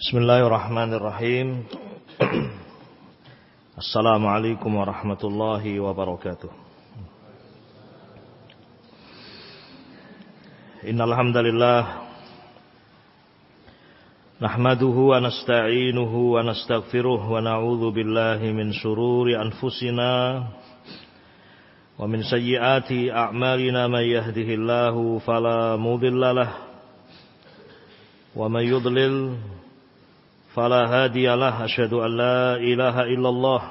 Bismillahirrahmanirrahim. Assalamualaikum warahmatullahi wabarakatuh. Innal hamdalillah nahmaduhu wa nasta'inuhu wa nastaghfiruh wa na'udzu billahi min shururi anfusina wa min sayyiati a'malina may yahdihillahu fala mudilla lahu wa may yudlil فلا هادي له أشهد أن لا إله إلا الله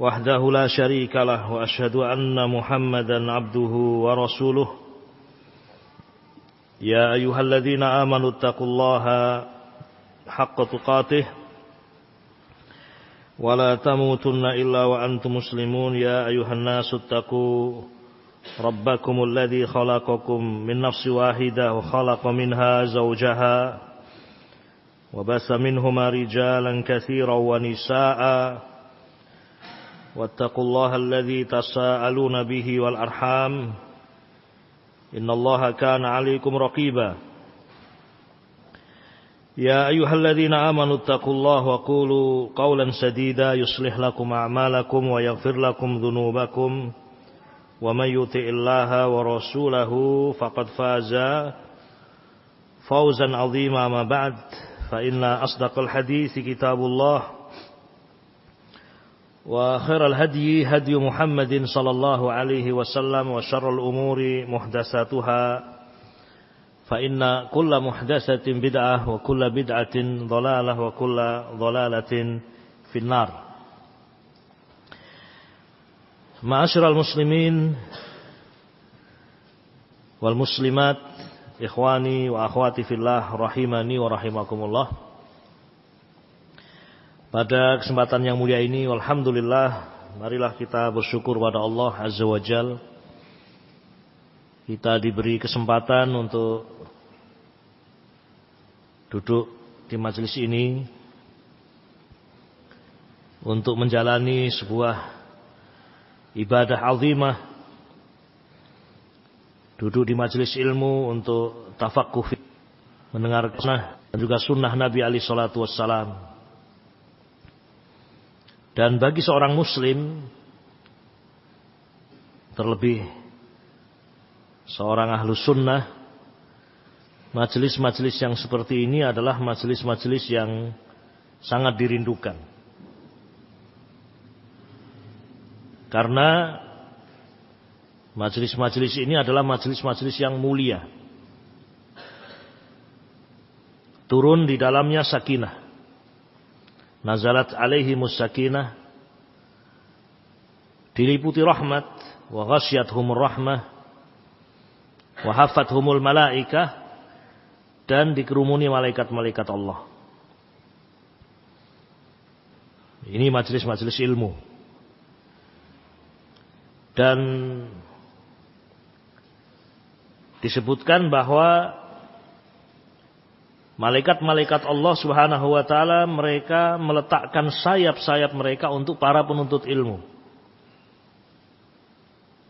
وحده لا شريك له وأشهد أن محمدا عبده ورسوله يا أيها الذين آمنوا اتقوا الله حق تقاته ولا تموتن إلا وأنتم مسلمون يا أيها الناس اتقوا ربكم الذي خلقكم من نفس واحدة وخلق منها زوجها وبث منهما رجالا كثيرا ونساء واتقوا الله الذي تساءلون به والأرحام إن الله كان عليكم رقيبا يا أيها الذين آمنوا اتقوا الله وقولوا قولا سديدا يصلح لكم أعمالكم ويغفر لكم ذنوبكم ومن يطع الله ورسوله فقد فاز فوزا عظيما ما بعد فإن أصدق الحديث كتاب الله وخير الهدي هدي محمد صلى الله عليه وسلم وشر الأمور محدثاتها فإن كل محدثة بدعة وكل بدعة ضلالة وكل ضلالة في النار. معاشر المسلمين والمسلمات ikhwani wa akhwati fillah rahimani wa rahimakumullah. Pada kesempatan yang mulia ini alhamdulillah marilah kita bersyukur pada Allah Azza wa Jal. Kita diberi kesempatan untuk duduk di majelis ini untuk menjalani sebuah ibadah azimah, duduk di majelis ilmu untuk tafaqquh, mendengar sunnah dan juga sunnah Nabi alaihi salatu wassalam. Dan bagi seorang muslim, terlebih seorang ahlu sunnah, majelis-majelis yang seperti ini adalah majelis-majelis yang sangat dirindukan. Karena majelis-majelis ini adalah majelis-majelis yang mulia. Turun di dalamnya sakinah. Nazalat alaihimus sakinah. Diliputi rahmat. Wa ghasyyathumur rahmah. Wa hafathumul malaikah. Dan dikerumuni malaikat-malaikat Allah. Ini majelis-majelis ilmu. Dan disebutkan bahwa malaikat-malaikat Allah Subhanahu wa taala mereka meletakkan sayap-sayap mereka untuk para penuntut ilmu.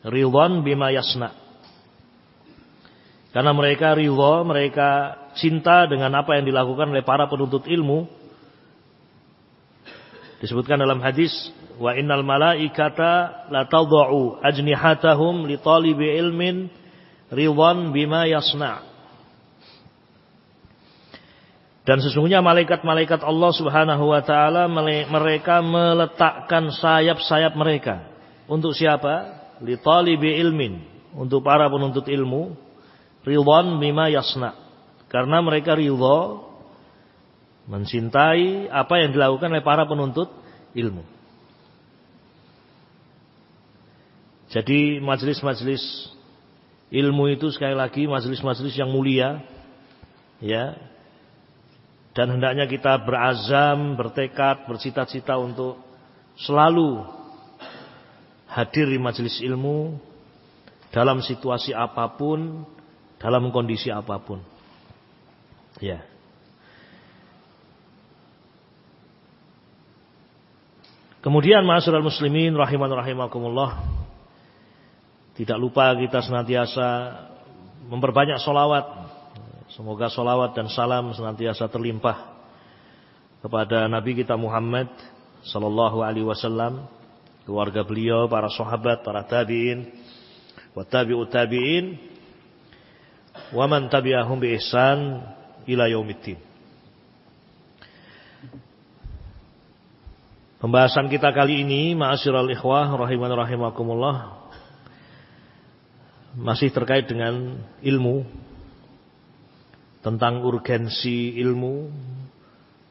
Ridwan bima yasna. Karena mereka ridha, mereka cinta dengan apa yang dilakukan oleh para penuntut ilmu. Disebutkan dalam hadis, wa innal malaikata la tad'u ajnihatahum li talibi ilmin ridwan bima yasna. Dan sesungguhnya malaikat-malaikat Allah Subhanahu wa taala mereka meletakkan sayap-sayap mereka untuk siapa? Li talibi ilmin, untuk para penuntut ilmu, ridwan bima yasna. Karena mereka ridha, mencintai apa yang dilakukan oleh para penuntut ilmu. Jadi majelis-majelis ilmu itu sekali lagi majelis-majelis yang mulia, ya. Dan hendaknya kita berazam, bertekad, bercita-cita untuk selalu hadir di majelis ilmu dalam situasi apapun, dalam kondisi apapun. Ya. Kemudian ma'asyiral muslimin rahiman rahimakumullah, tidak lupa kita senantiasa memperbanyak sholawat Semoga salawat dan salam senantiasa terlimpah kepada Nabi kita Muhammad sallallahu alaihi wasallam, keluarga beliau, para sahabat, para tabi'in, wa tabi'ut tabi'in, wa man tabi'ahum bi ihsan ila yaumiddin. Pembahasan kita kali ini, ma'asyiral ikhwah rahiman rahimakumullah, masih terkait dengan ilmu, tentang urgensi ilmu,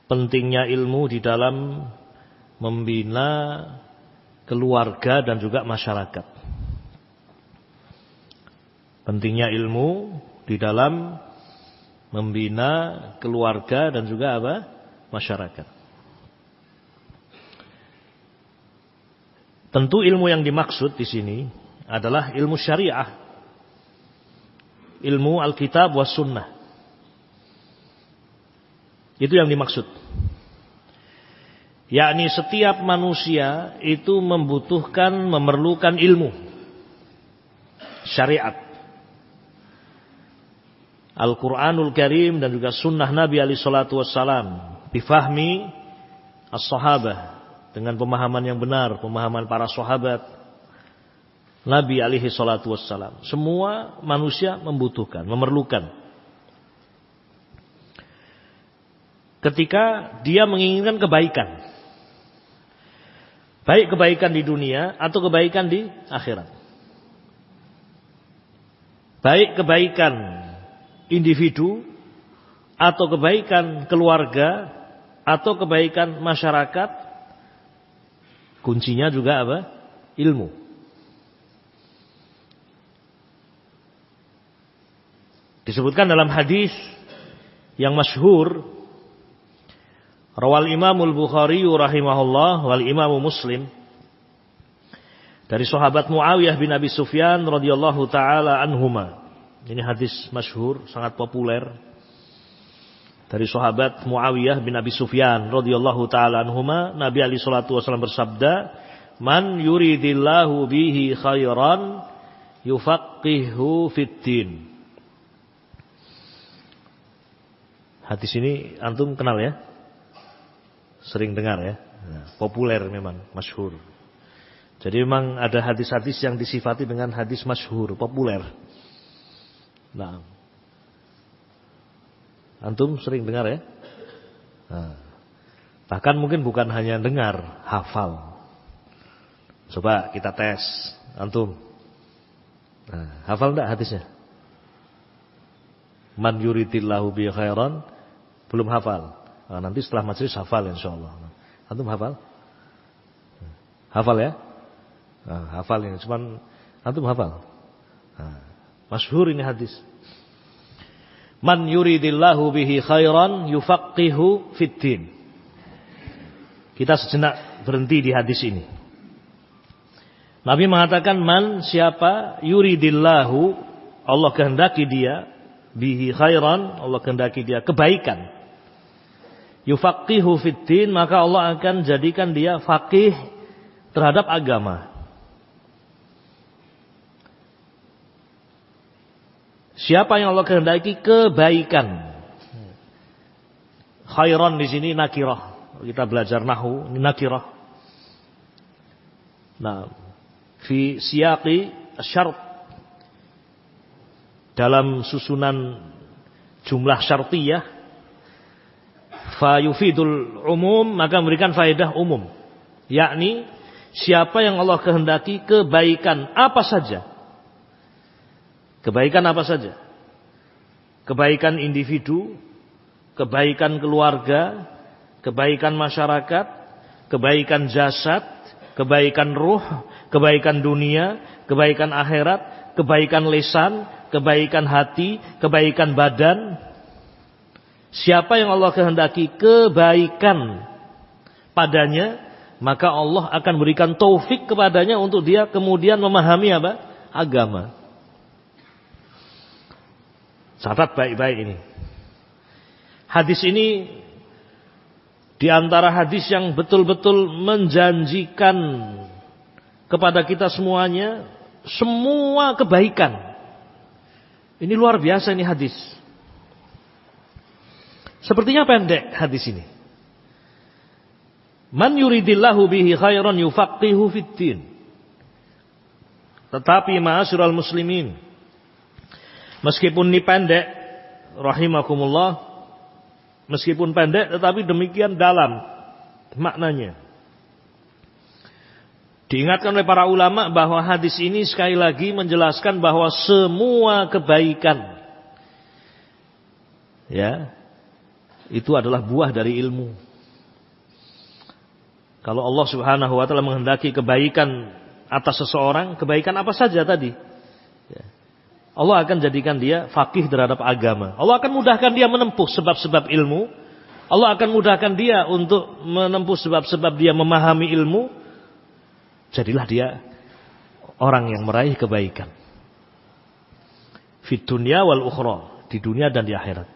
pentingnya ilmu di dalam membina keluarga dan juga masyarakat. Pentingnya ilmu di dalam membina keluarga dan juga apa? Masyarakat. Tentu ilmu yang dimaksud di sini adalah ilmu syariah, ilmu Alkitab was sunnah. Itu yang dimaksud. Yakni setiap manusia itu membutuhkan, memerlukan ilmu syariat, Al-Quranul Karim dan juga sunnah Nabi alaihi salatu wassalam, bifahmi as-sahabah, dengan pemahaman yang benar, pemahaman para sahabat Nabi alaihi salatu wassalam. Semua manusia membutuhkan, memerlukan. Ketika dia menginginkan kebaikan, baik kebaikan di dunia atau kebaikan di akhirat, baik kebaikan individu atau kebaikan keluarga atau kebaikan masyarakat, kuncinya juga apa? Ilmu. Disebutkan dalam hadis yang masyhur, rawal Imamul Bukhari rahimahullah wal Imamu Muslim, dari sahabat Muawiyah bin Abi Sufyan radhiyallahu taala anhuma. Ini hadis masyhur, sangat populer. Dari sahabat Muawiyah bin Abi Sufyan radhiyallahu taala anhuma, Nabi alaihi salatu wasallam bersabda, "Man yuridillahu bihi khairan yufaqihu fiddin." Hadis ini antum kenal ya? Sering dengar ya? Nah, populer memang, masyhur. Jadi memang ada hadis-hadis yang disifati dengan hadis masyhur, populer. Nah, antum sering dengar ya? Nah, bahkan mungkin bukan hanya dengar, hafal. Coba kita tes, antum. Nah, hafal enggak hadisnya? Man yuridillahu bi khairan, belum hafal. Nah, nanti setelah majelis hafal insyaallah. Antum hafal? Hafal ya? Nah, hafal ini, cuman antum hafal. Nah, masyhur ini hadis. Man yuridillahu bihi khairan yufaqihu fiddin. Kita sejenak berhenti di hadis ini. Nabi mengatakan, man, siapa, yuridillahu, Allah kehendaki dia, bihi khairan, Allah kehendaki dia kebaikan, yufaqihu fiddin, maka Allah akan jadikan dia faqih terhadap agama. Siapa yang Allah kehendaki kebaikan. Khairan di sini nakirah. Kita belajar nahwu, ini nakirah. Nah, fi siyaqi syarat, dalam susunan jumlah syartiyah, fa yufidul umum, maka memberikan faedah umum, yakni siapa yang Allah kehendaki kebaikan apa saja. Kebaikan apa saja? Kebaikan individu, kebaikan keluarga, kebaikan masyarakat, kebaikan jasad, kebaikan ruh, kebaikan dunia, kebaikan akhirat, kebaikan lisan, kebaikan hati, kebaikan badan. Siapa yang Allah kehendaki kebaikan padanya, maka Allah akan berikan taufik kepadanya untuk dia kemudian memahami apa? Agama. Catat baik-baik ini. Hadis ini di antara hadis yang betul-betul menjanjikan kepada kita semuanya semua kebaikan. Ini luar biasa ini hadis. Sepertinya pendek hadis ini. Man yuridillahu bihi khairan yufaqihu fiddin. Tetapi ma'asyiral muslimin, meskipun ini pendek, rahimakumullah, meskipun pendek tetapi demikian dalam maknanya. Diingatkan oleh para ulama bahwa hadis ini sekali lagi menjelaskan bahwa semua kebaikan, ya, itu adalah buah dari ilmu. Kalau Allah Subhanahu wa taala menghendaki kebaikan atas seseorang, kebaikan apa saja tadi, ya, Allah akan jadikan dia faqih terhadap agama. Allah akan mudahkan dia menempuh sebab-sebab ilmu. Allah akan mudahkan dia untuk menempuh sebab-sebab dia memahami ilmu. Jadilah dia orang yang meraih kebaikan fid dunya wal ukhra, di dunia dan di akhirat.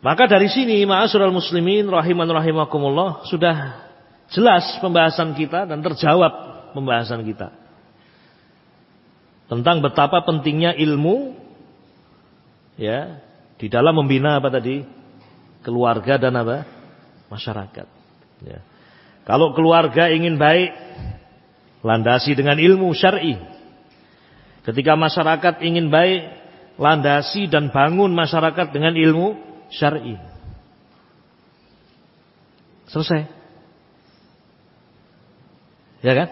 Maka dari sini ma'asyiral muslimin rahiman rahimakumullah, sudah jelas pembahasan kita dan terjawab pembahasan kita tentang betapa pentingnya ilmu, ya, di dalam membina apa tadi? Keluarga dan apa? Masyarakat, ya. Kalau keluarga ingin baik, landasi dengan ilmu syar'i. Ketika masyarakat ingin baik, landasi dan bangun masyarakat dengan ilmu syar'i. Selesai. Ya kan?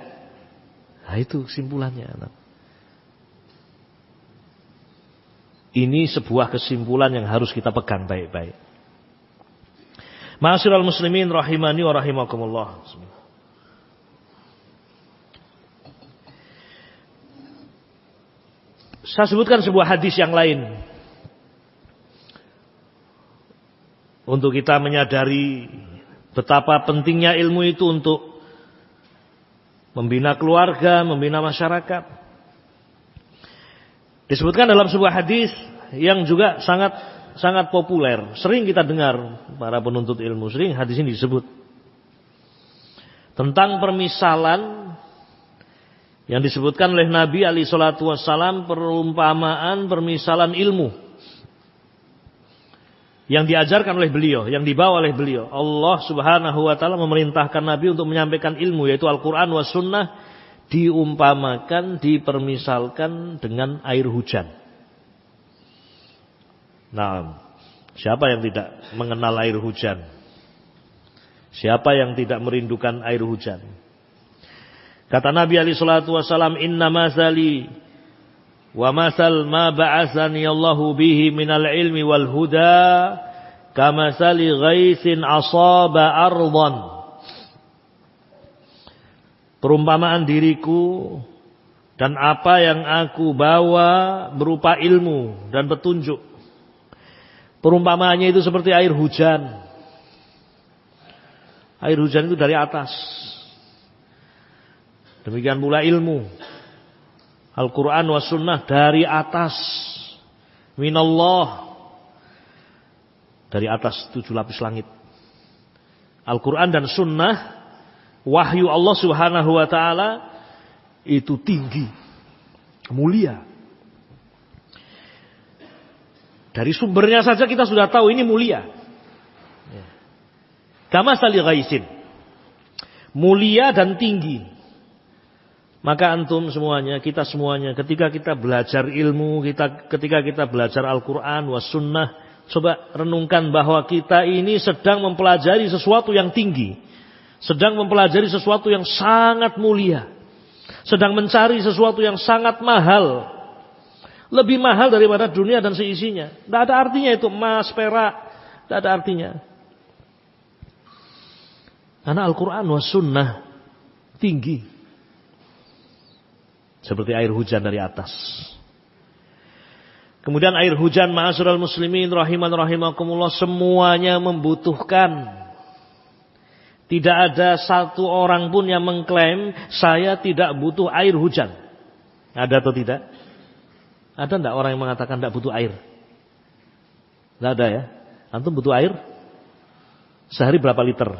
Nah, itu kesimpulannya. Ini sebuah kesimpulan yang harus kita pegang baik-baik. Ma'asyiral muslimin rahimani wa rahimakumullah. Saya sebutkan sebuah hadis yang lain untuk kita menyadari betapa pentingnya ilmu itu untuk membina keluarga, membina masyarakat. Disebutkan dalam sebuah hadis yang juga sangat populer, sering kita dengar para penuntut ilmu, sering hadis ini disebut tentang permisalan yang disebutkan oleh Nabi alaihi salatu wassalam, perumpamaan permisalan ilmu yang diajarkan oleh beliau, yang dibawa oleh beliau. Allah Subhanahu wa taala memerintahkan Nabi untuk menyampaikan ilmu, yaitu Al-Qur'an was sunnah, diumpamakan, dipermisalkan dengan air hujan. Nah, siapa yang tidak mengenal air hujan? Siapa yang tidak merindukan air hujan? Kata Nabi alaihi salatu wasallam, "Inna masali wa masal ma ba'atsani Allahu bihi minal ilmi wal huda kamasali ghaisin asaba ardan." Perumpamaan diriku dan apa yang aku bawa berupa ilmu dan petunjuk, perumpamaannya itu seperti air hujan. Air hujan itu dari atas. Demikian pula ilmu. Al-Quran wa sunnah dari atas. Minallah. Dari atas 7 lapis langit. Al-Quran dan sunnah, wahyu Allah Subhanahu wa ta'ala, itu tinggi, mulia. Dari sumbernya saja kita sudah tahu ini mulia. Kamasali ghaisin, mulia dan tinggi. Maka antum semuanya, kita semuanya, ketika kita belajar ilmu, ketika kita belajar Al-Quran was sunnah, coba renungkan bahwa kita ini sedang mempelajari sesuatu yang tinggi, sedang mempelajari sesuatu yang sangat mulia, sedang mencari sesuatu yang sangat mahal, lebih mahal daripada dunia dan seisinya. Tidak ada artinya itu emas, perak, tidak ada artinya. Karena Al-Quran was sunnah tinggi, seperti air hujan dari atas. Kemudian air hujan, ma'asyiral muslimin rahiman rahimakumullah, semuanya membutuhkan. Tidak ada satu orang pun yang mengklaim saya tidak butuh air hujan. Ada atau tidak? Ada enggak orang yang mengatakan tidak butuh air? Tidak ada ya? Antum butuh air? Sehari berapa liter?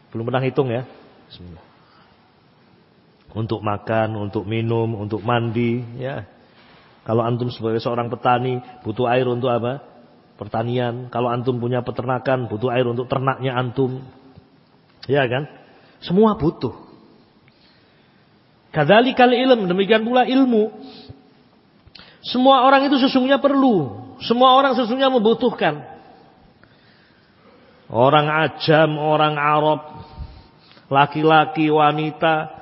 Belum pernah hitung ya? Bismillah. Untuk makan, untuk minum, untuk mandi, ya. Kalau antum sebagai seorang petani butuh air untuk apa? pertanian. Kalau antum punya peternakan, butuh air untuk ternaknya antum. Ya kan? Semua butuh. Kadzalikal ilm, demikian pula ilmu. Semua orang itu sesungguhnya perlu. Semua orang sesungguhnya membutuhkan. Orang ajam, orang Arab, laki-laki, wanita,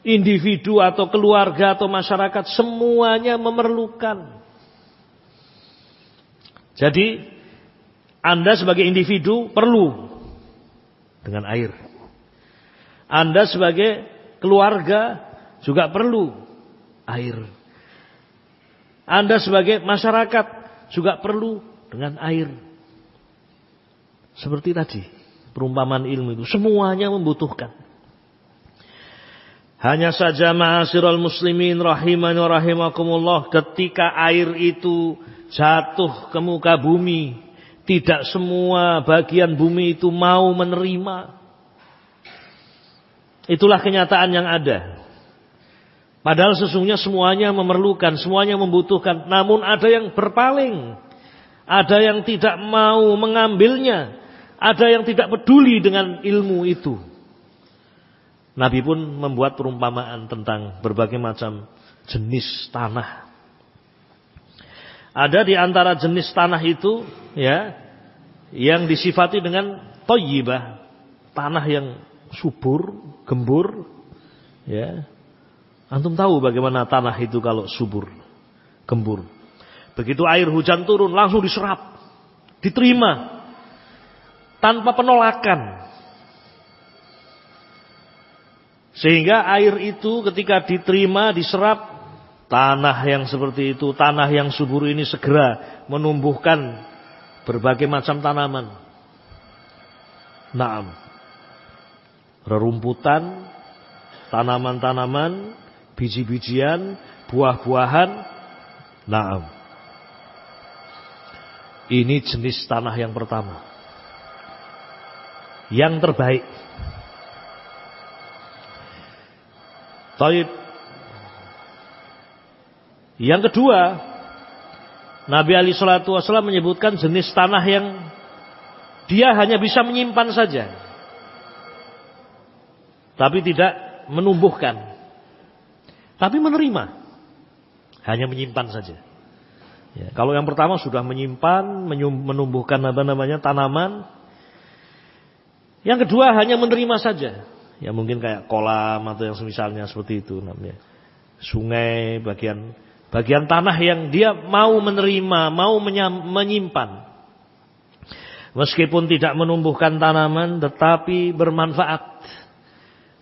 individu atau keluarga atau masyarakat, semuanya memerlukan. Jadi Anda sebagai individu perlu dengan air. Anda sebagai keluarga juga perlu air. Anda sebagai masyarakat juga perlu dengan air. Seperti tadi perumpamaan ilmu itu semuanya membutuhkan. Hanya saja ma'asyiral muslimin rahimani wa rahimakumullah, ketika air itu jatuh ke muka bumi, tidak semua bagian bumi itu mau menerima. Itulah kenyataan yang ada. Padahal sesungguhnya semuanya memerlukan, semuanya membutuhkan. Namun ada yang berpaling, ada yang tidak mau mengambilnya, ada yang tidak peduli dengan ilmu itu. Nabi pun membuat perumpamaan tentang berbagai macam jenis tanah. Ada di antara jenis tanah itu, ya, yang disifati dengan thayyibah, tanah yang subur, gembur, ya. Antum tahu bagaimana tanah itu kalau subur, gembur. Begitu air hujan turun langsung diserap, diterima tanpa penolakan. Sehingga air itu ketika diterima, diserap, tanah yang seperti itu, tanah yang subur ini segera menumbuhkan berbagai macam tanaman. Naam. Rerumputan, tanaman-tanaman, biji-bijian, buah-buahan. Naam. Ini jenis tanah yang pertama. Yang terbaik. Taib. Yang kedua, Nabi alaihi salatu wasallam menyebutkan jenis tanah yang dia hanya bisa menyimpan saja, tapi tidak menumbuhkan, tapi menerima, hanya menyimpan saja. Ya, kalau yang pertama sudah menyimpan, menumbuhkan tanaman. Yang kedua hanya menerima saja. Ya mungkin kayak kolam atau yang semisalnya seperti itu namanya. Sungai, bagian tanah yang dia mau menerima, mau menyimpan. Meskipun tidak menumbuhkan tanaman, tetapi bermanfaat.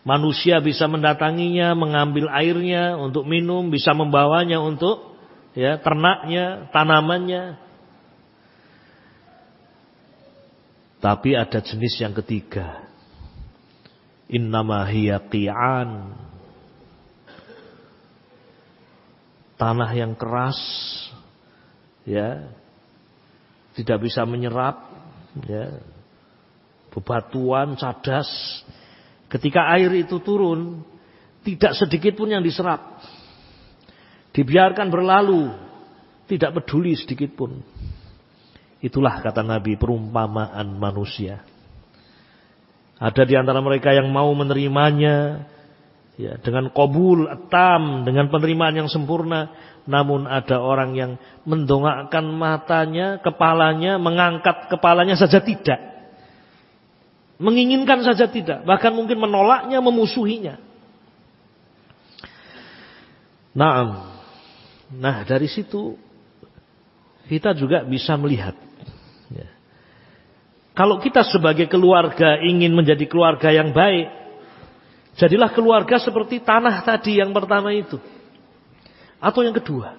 Manusia bisa mendatanginya, mengambil airnya untuk minum, bisa membawanya untuk ya ternaknya, tanamannya. Tapi ada jenis yang ketiga. Innama hiya qi'an. Tanah yang keras, ya, tidak bisa menyerap, ya, bebatuan, cadas. Ketika air itu turun, tidak sedikit pun yang diserap, dibiarkan berlalu, tidak peduli sedikit pun. Itulah kata Nabi perumpamaan manusia. Ada di antara mereka yang mau menerimanya, ya, dengan qabul tam, dengan penerimaan yang sempurna. Namun ada orang yang mendongakkan matanya, kepalanya, mengangkat kepalanya saja tidak. Menginginkan saja tidak. Bahkan mungkin menolaknya, memusuhinya. Nah dari situ kita juga bisa melihat. Ya. Kalau kita sebagai keluarga ingin menjadi keluarga yang baik, jadilah keluarga seperti tanah tadi yang pertama itu. Atau yang kedua.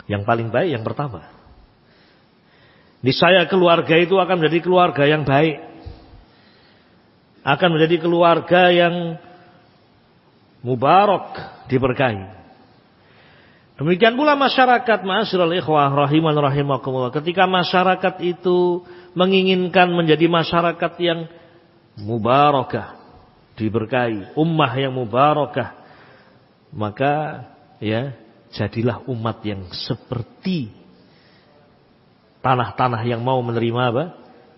Yang paling baik yang pertama. Niscaya keluarga itu akan menjadi keluarga yang baik. Akan menjadi keluarga yang mubarak, diberkahi. Demikian pula masyarakat, ma'asyiral ikhwah rahiman rahimakumullah. Ketika masyarakat itu menginginkan menjadi masyarakat yang mubarakah, diberkahi, ummah yang mubarakah, maka ya jadilah umat yang seperti tanah-tanah yang mau menerima apa?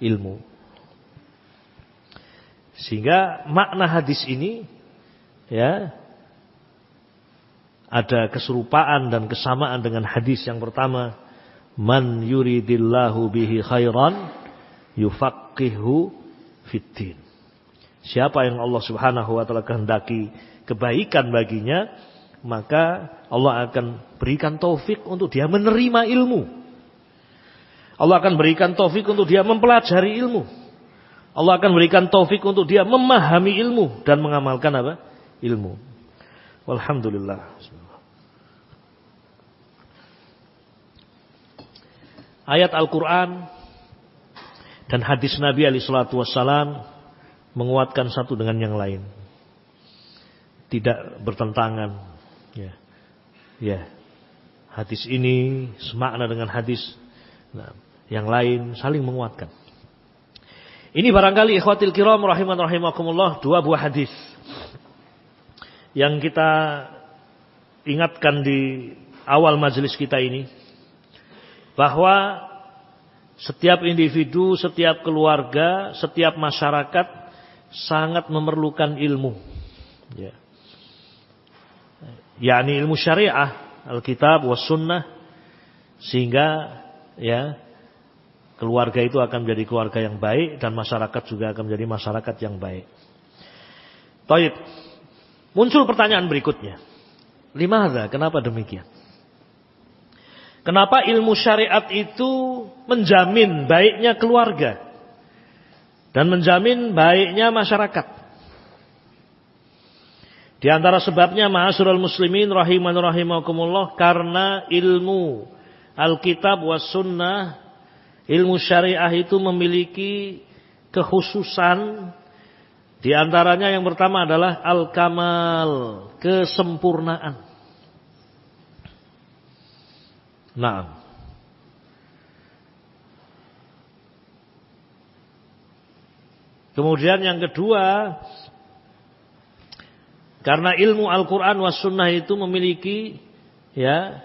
Ilmu. Sehingga makna hadis ini ya ada keserupaan dan kesamaan dengan hadis yang pertama, man yuridillahu bihi khairan yufaqihu fiddin. Siapa yang Allah Subhanahu wa taala kehendaki kebaikan baginya, maka Allah akan berikan taufik untuk dia menerima ilmu. Allah akan berikan taufik untuk dia mempelajari ilmu. Allah akan berikan taufik untuk dia memahami ilmu dan mengamalkan apa? Ilmu. Walhamdulillah. Ayat Al-Quran dan hadis Nabi SAW menguatkan satu dengan yang lain. Tidak bertentangan. Ya. Hadis ini semakna dengan hadis yang lain, saling menguatkan. Ini barangkali ikhwatil kiram rahimakumullah, dua buah hadis yang kita ingatkan di awal majelis kita ini, bahwa setiap individu, setiap keluarga, setiap masyarakat sangat memerlukan ilmu. Ya. Yakni ilmu syariah, Alkitab was sunnah, sehingga ya keluarga itu akan menjadi keluarga yang baik dan masyarakat juga akan menjadi masyarakat yang baik. Baik. Muncul pertanyaan berikutnya. Limadza? Kenapa demikian? Kenapa ilmu syariat itu menjamin baiknya keluarga dan menjamin baiknya masyarakat? Di antara sebabnya ma'asyiral muslimin rahimakumullah, karena ilmu Alkitab was sunnah, ilmu syariah itu memiliki kekhususan. Di antaranya yang pertama adalah al-kamal, kesempurnaan. Nah, kemudian yang kedua, karena ilmu Al-Quran was sunnah itu memiliki ya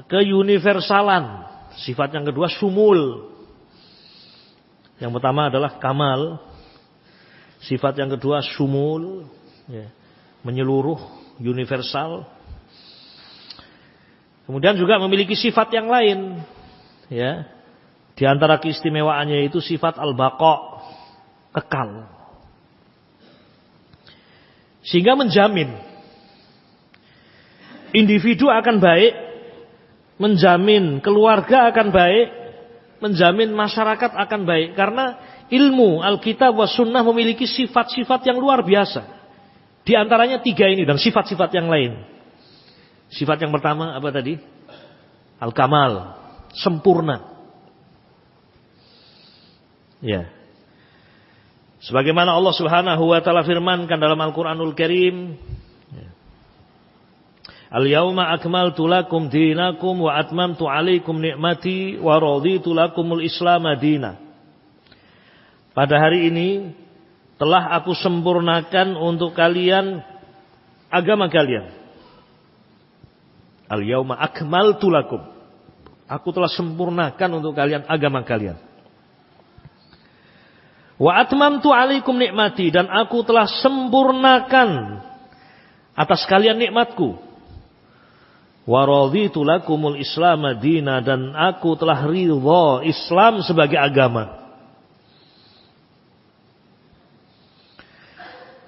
keuniversalan. Sifat yang kedua sumul. Yang pertama adalah kamal. Sifat yang kedua sumul, ya, menyeluruh, universal. Kemudian juga memiliki sifat yang lain, ya. Di antara keistimewaannya itu sifat al-baqa, kekal. Sehingga menjamin individu akan baik, menjamin keluarga akan baik, menjamin masyarakat akan baik. Karena ilmu Alkitab was sunnah memiliki sifat-sifat yang luar biasa. Di antaranya 3 ini dan sifat-sifat yang lain. Sifat yang pertama apa tadi? Al-kamal, sempurna. Ya. Sebagaimana Allah Subhanahu wa taala firmankan dalam Al-Qur'anul Karim, Al-yawma akmaltu lakum dinakum wa atmamtu alaikum ni'mati wa raditu lakumul Islam madina. Pada hari ini telah aku sempurnakan untuk kalian agama kalian. Al-yawma akmaltu lakum. Aku telah sempurnakan untuk kalian agama kalian. Wa atmamtu alaikum ni'mati, dan aku telah sempurnakan atas kalian nikmatku. Wa raditu lakumul Islam madina, dan aku telah ridha Islam sebagai agama.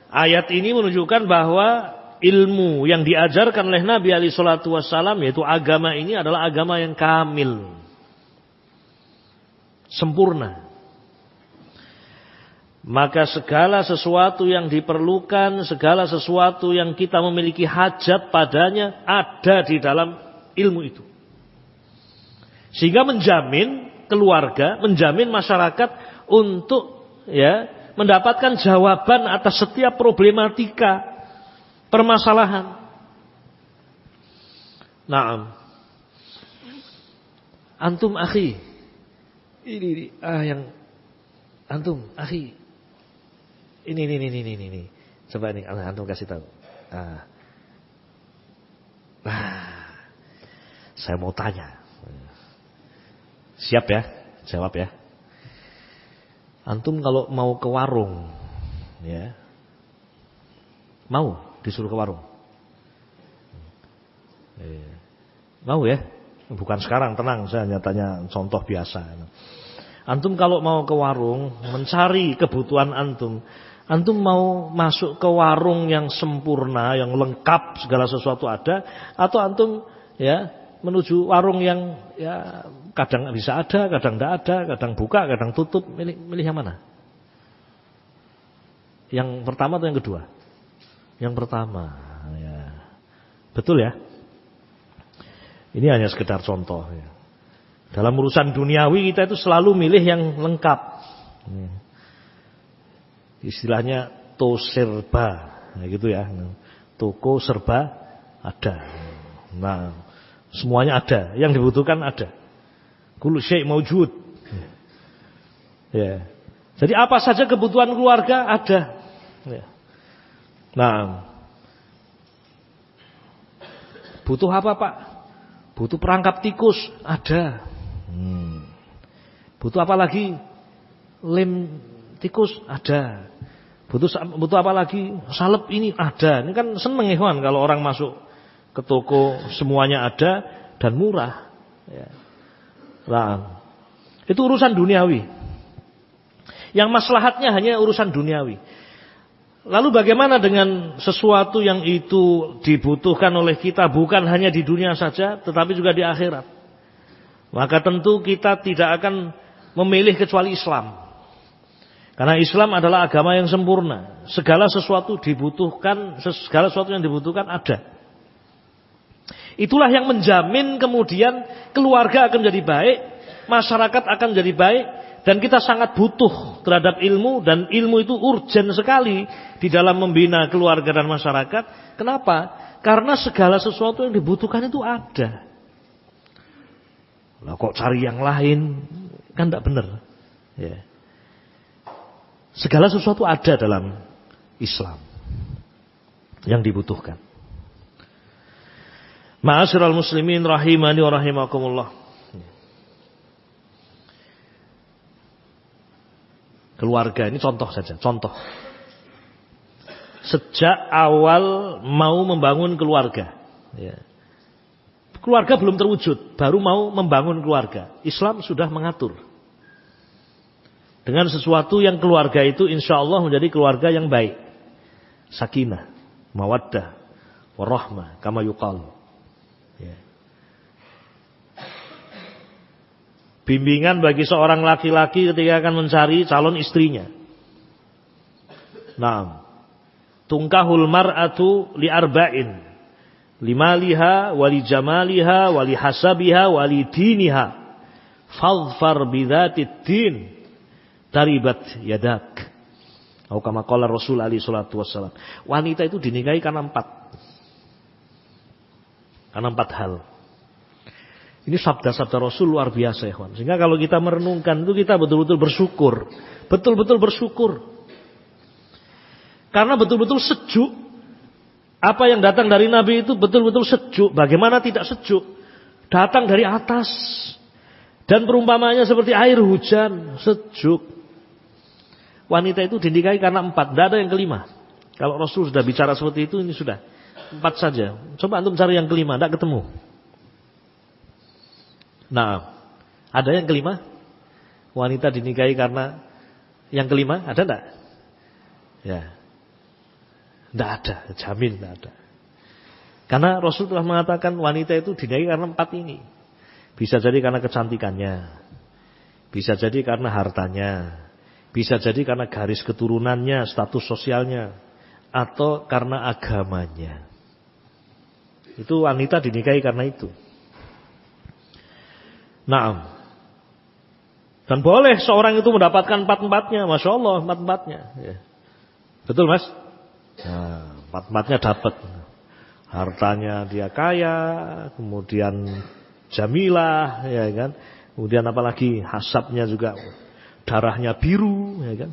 Ayat ini menunjukkan bahwa ilmu yang diajarkan oleh Nabi alaihi salatu wassalam, yaitu agama ini adalah agama yang kamil, sempurna. Maka segala sesuatu yang diperlukan, segala sesuatu yang kita memiliki hajat padanya ada di dalam ilmu itu. Sehingga menjamin keluarga, menjamin masyarakat untuk ya mendapatkan jawaban atas setiap problematika, permasalahan. Naam. Antum akhi. Ini yang antum akhi. Ini. Coba ini antum kasih tahu. Saya mau tanya. Siap ya? Jawab ya. Antum kalau mau ke warung, ya, mau disuruh ke warung? Mau ya? Bukan sekarang, tenang, saya hanya tanya contoh biasa. Antum kalau mau ke warung, mencari kebutuhan antum mau masuk ke warung yang sempurna, yang lengkap, segala sesuatu ada, atau antum ya menuju warung yang ya kadang bisa ada, kadang tidak ada, kadang buka, kadang tutup, milih yang mana? Yang pertama atau yang kedua? Yang pertama, ya. Betul ya? Ini hanya sekedar contoh ya. Dalam urusan duniawi kita itu selalu milih yang lengkap. Istilahnya to serba, ya gitu ya. Toko serba ada. Nah, semuanya ada, yang dibutuhkan ada. Kullu syai' maujud. Ya. Jadi apa saja kebutuhan keluarga ada. Ya. Nah, butuh apa Pak? Butuh perangkap tikus, ada. Butuh apa lagi? Lem tikus, ada. Butuh apa lagi? Salep ini ada. Ini kan seneng ikhwan kalau orang masuk ke toko semuanya ada dan murah. Ya. Nah, itu urusan duniawi. Yang maslahatnya hanya urusan duniawi. Lalu bagaimana dengan sesuatu yang itu dibutuhkan oleh kita bukan hanya di dunia saja, tetapi juga di akhirat? Maka tentu kita tidak akan memilih kecuali Islam. Karena Islam adalah agama yang sempurna. Segala sesuatu dibutuhkan, segala sesuatu yang dibutuhkan ada. Itulah yang menjamin kemudian keluarga akan jadi baik, masyarakat akan jadi baik. Dan kita sangat butuh terhadap ilmu, dan ilmu itu urgen sekali di dalam membina keluarga dan masyarakat. Kenapa? Karena segala sesuatu yang dibutuhkan itu ada. Lah kok cari yang lain, kan tidak benar. Ya. Segala sesuatu ada dalam Islam yang dibutuhkan. Ma'asyiral muslimin rahimani wa rahimakumullah. Keluarga ini contoh saja, contoh. Sejak awal mau membangun keluarga, ya. Keluarga belum terwujud, baru mau membangun keluarga. Islam sudah mengatur dengan sesuatu yang keluarga itu insya Allah menjadi keluarga yang baik, sakinah, mawaddah, warahmah, kama yuqal. Ya. Bimbingan bagi seorang laki-laki ketika akan mencari calon istrinya. Naam. Tungkahul mar'atu li arba'in. Limaliha wali jamaliha wali hasabiha wali diniha. Fadhfar bidzatid din. Taribat yadak. Atau kama qala Rasul alaihi salatu wassalam. Wanita itu dinikahi karena 4. Karena 4 hal. Ini sabda-sabda Rasul luar biasa ya kawan. Sehingga kalau kita merenungkan itu kita betul-betul bersyukur. Betul-betul bersyukur. Karena betul-betul sejuk. Apa yang datang dari Nabi itu betul-betul sejuk. Bagaimana tidak sejuk? Datang dari atas. Dan perumpamanya seperti air hujan. Sejuk. Wanita itu dinikahi karena 4. Tidak ada yang kelima. Kalau Rasul sudah bicara seperti itu, ini sudah 4 saja. Coba antum cari yang kelima, tidak ketemu. Nah, ada yang kelima? Wanita dinikahi karena yang kelima, ada enggak? Ya. Enggak ada, jamin enggak ada. Karena Rasul telah mengatakan wanita itu dinikahi karena 4 ini. Bisa jadi karena kecantikannya. Bisa jadi karena hartanya. Bisa jadi karena garis keturunannya, status sosialnya. Atau karena agamanya. Itu wanita dinikahi karena itu. Naam. Dan boleh seorang itu mendapatkan 4-4-nya, Masya Allah 4-4-nya. Ya. Betul mas? Nah, 4-4-nya dapat. Hartanya dia kaya, kemudian jamilah, ya kan? Kemudian apalagi hasabnya juga darahnya biru, ya kan?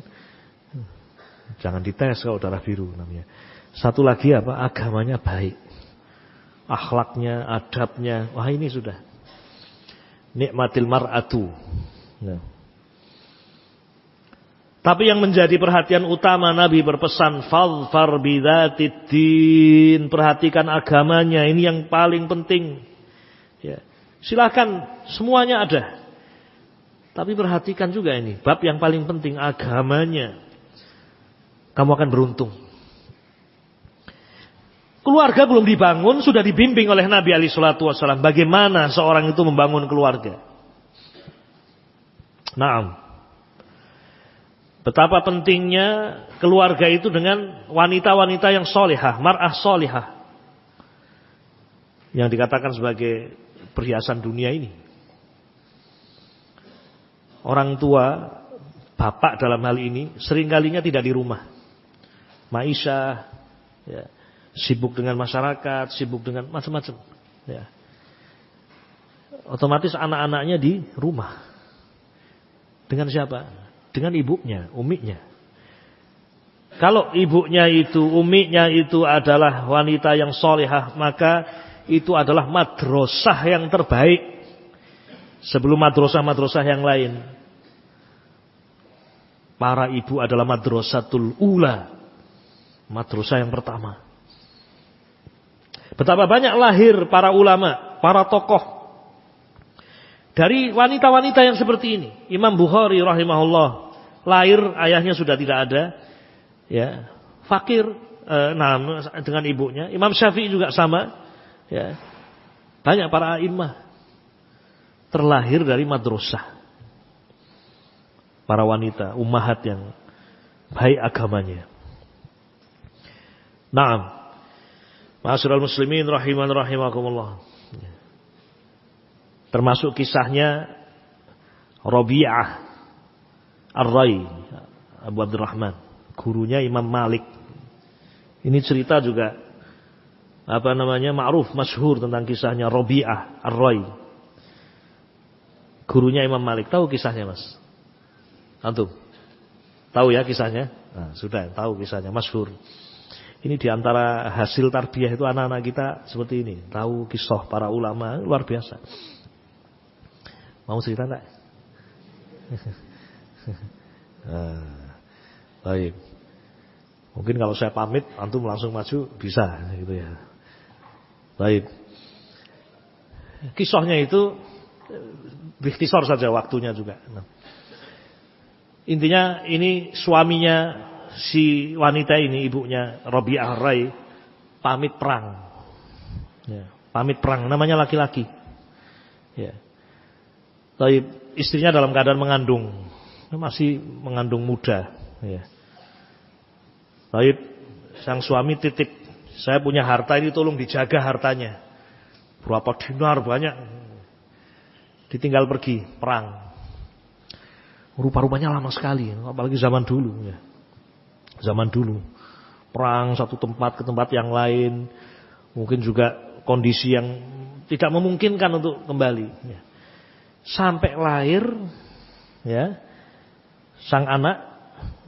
Jangan dites kalau darah biru namanya. Satu lagi apa? Agamanya baik. Akhlaknya, adabnya, wah ini sudah. Nikmatil mar'atu. Nah. Tapi yang menjadi perhatian utama Nabi berpesan fadfar bidzatiddin, perhatikan agamanya, ini yang paling penting. Ya. Silakan semuanya ada. Tapi perhatikan juga ini, bab yang paling penting agamanya. Kamu akan beruntung. Keluarga belum dibangun sudah dibimbing oleh Nabi alaihi salatu wasallam bagaimana seorang itu membangun keluarga. Naam. Betapa pentingnya keluarga itu dengan wanita-wanita yang solihah, mar'ah solihah. Yang dikatakan sebagai perhiasan dunia ini. Orang tua, bapak dalam hal ini, seringkalinya tidak di rumah. Ma'isyah, ya, sibuk dengan masyarakat, sibuk dengan macam-macam. Ya. Otomatis anak-anaknya di rumah. Dengan siapa? Dengan ibunya, umminya. Kalau ibunya itu, umminya itu adalah wanita yang solehah, maka itu adalah madrasah yang terbaik. Sebelum madrasah-madrasah yang lain. Para ibu adalah madrasatul ula. Madrasah yang pertama. Betapa banyak lahir para ulama, para tokoh dari wanita-wanita yang seperti ini. Imam Bukhari rahimahullah, lahir ayahnya sudah tidak ada, ya, fakir, dengan ibunya. Imam Syafi'i juga sama, ya. Banyak para a'immah terlahir dari madrasah. Para wanita, ummahat yang baik agamanya. Naam. Ma'asyiral muslimin rahimakumullah. Termasuk kisahnya Rabi'ah Ar-Rai Abu Abdurrahman, gurunya Imam Malik. Ini cerita juga ma'ruf, masyhur tentang kisahnya Rabi'ah Ar-Rai, gurunya Imam Malik. Tahu kisahnya, Mas? Antum? Tahu ya kisahnya? Nah, sudah tahu kisahnya, masyhur. Ini diantara hasil tarbiyah itu anak-anak kita seperti ini, tahu kisah para ulama, luar biasa. Mau cerita enggak? Baik. Mungkin kalau saya pamit, antum langsung maju bisa, gitu ya. Baik. Kisahnya itu bikhtisar saja waktunya juga. Intinya ini suaminya si wanita ini, ibunya Rabi'ah Ar-Rai, pamit perang. Ya, pamit perang, namanya laki-laki. Ya. Tapi istrinya dalam keadaan mengandung, masih mengandung muda. Ya. Tapi sang suami titip, saya punya harta ini, tolong dijaga hartanya. Berapa dinar banyak, ditinggal pergi perang. Rupa-rupanya lama sekali, apalagi zaman dulu. Ya. Zaman dulu, perang satu tempat ke tempat yang lain, mungkin juga kondisi yang tidak memungkinkan untuk kembali. Ya. Sampai lahir, ya, sang anak,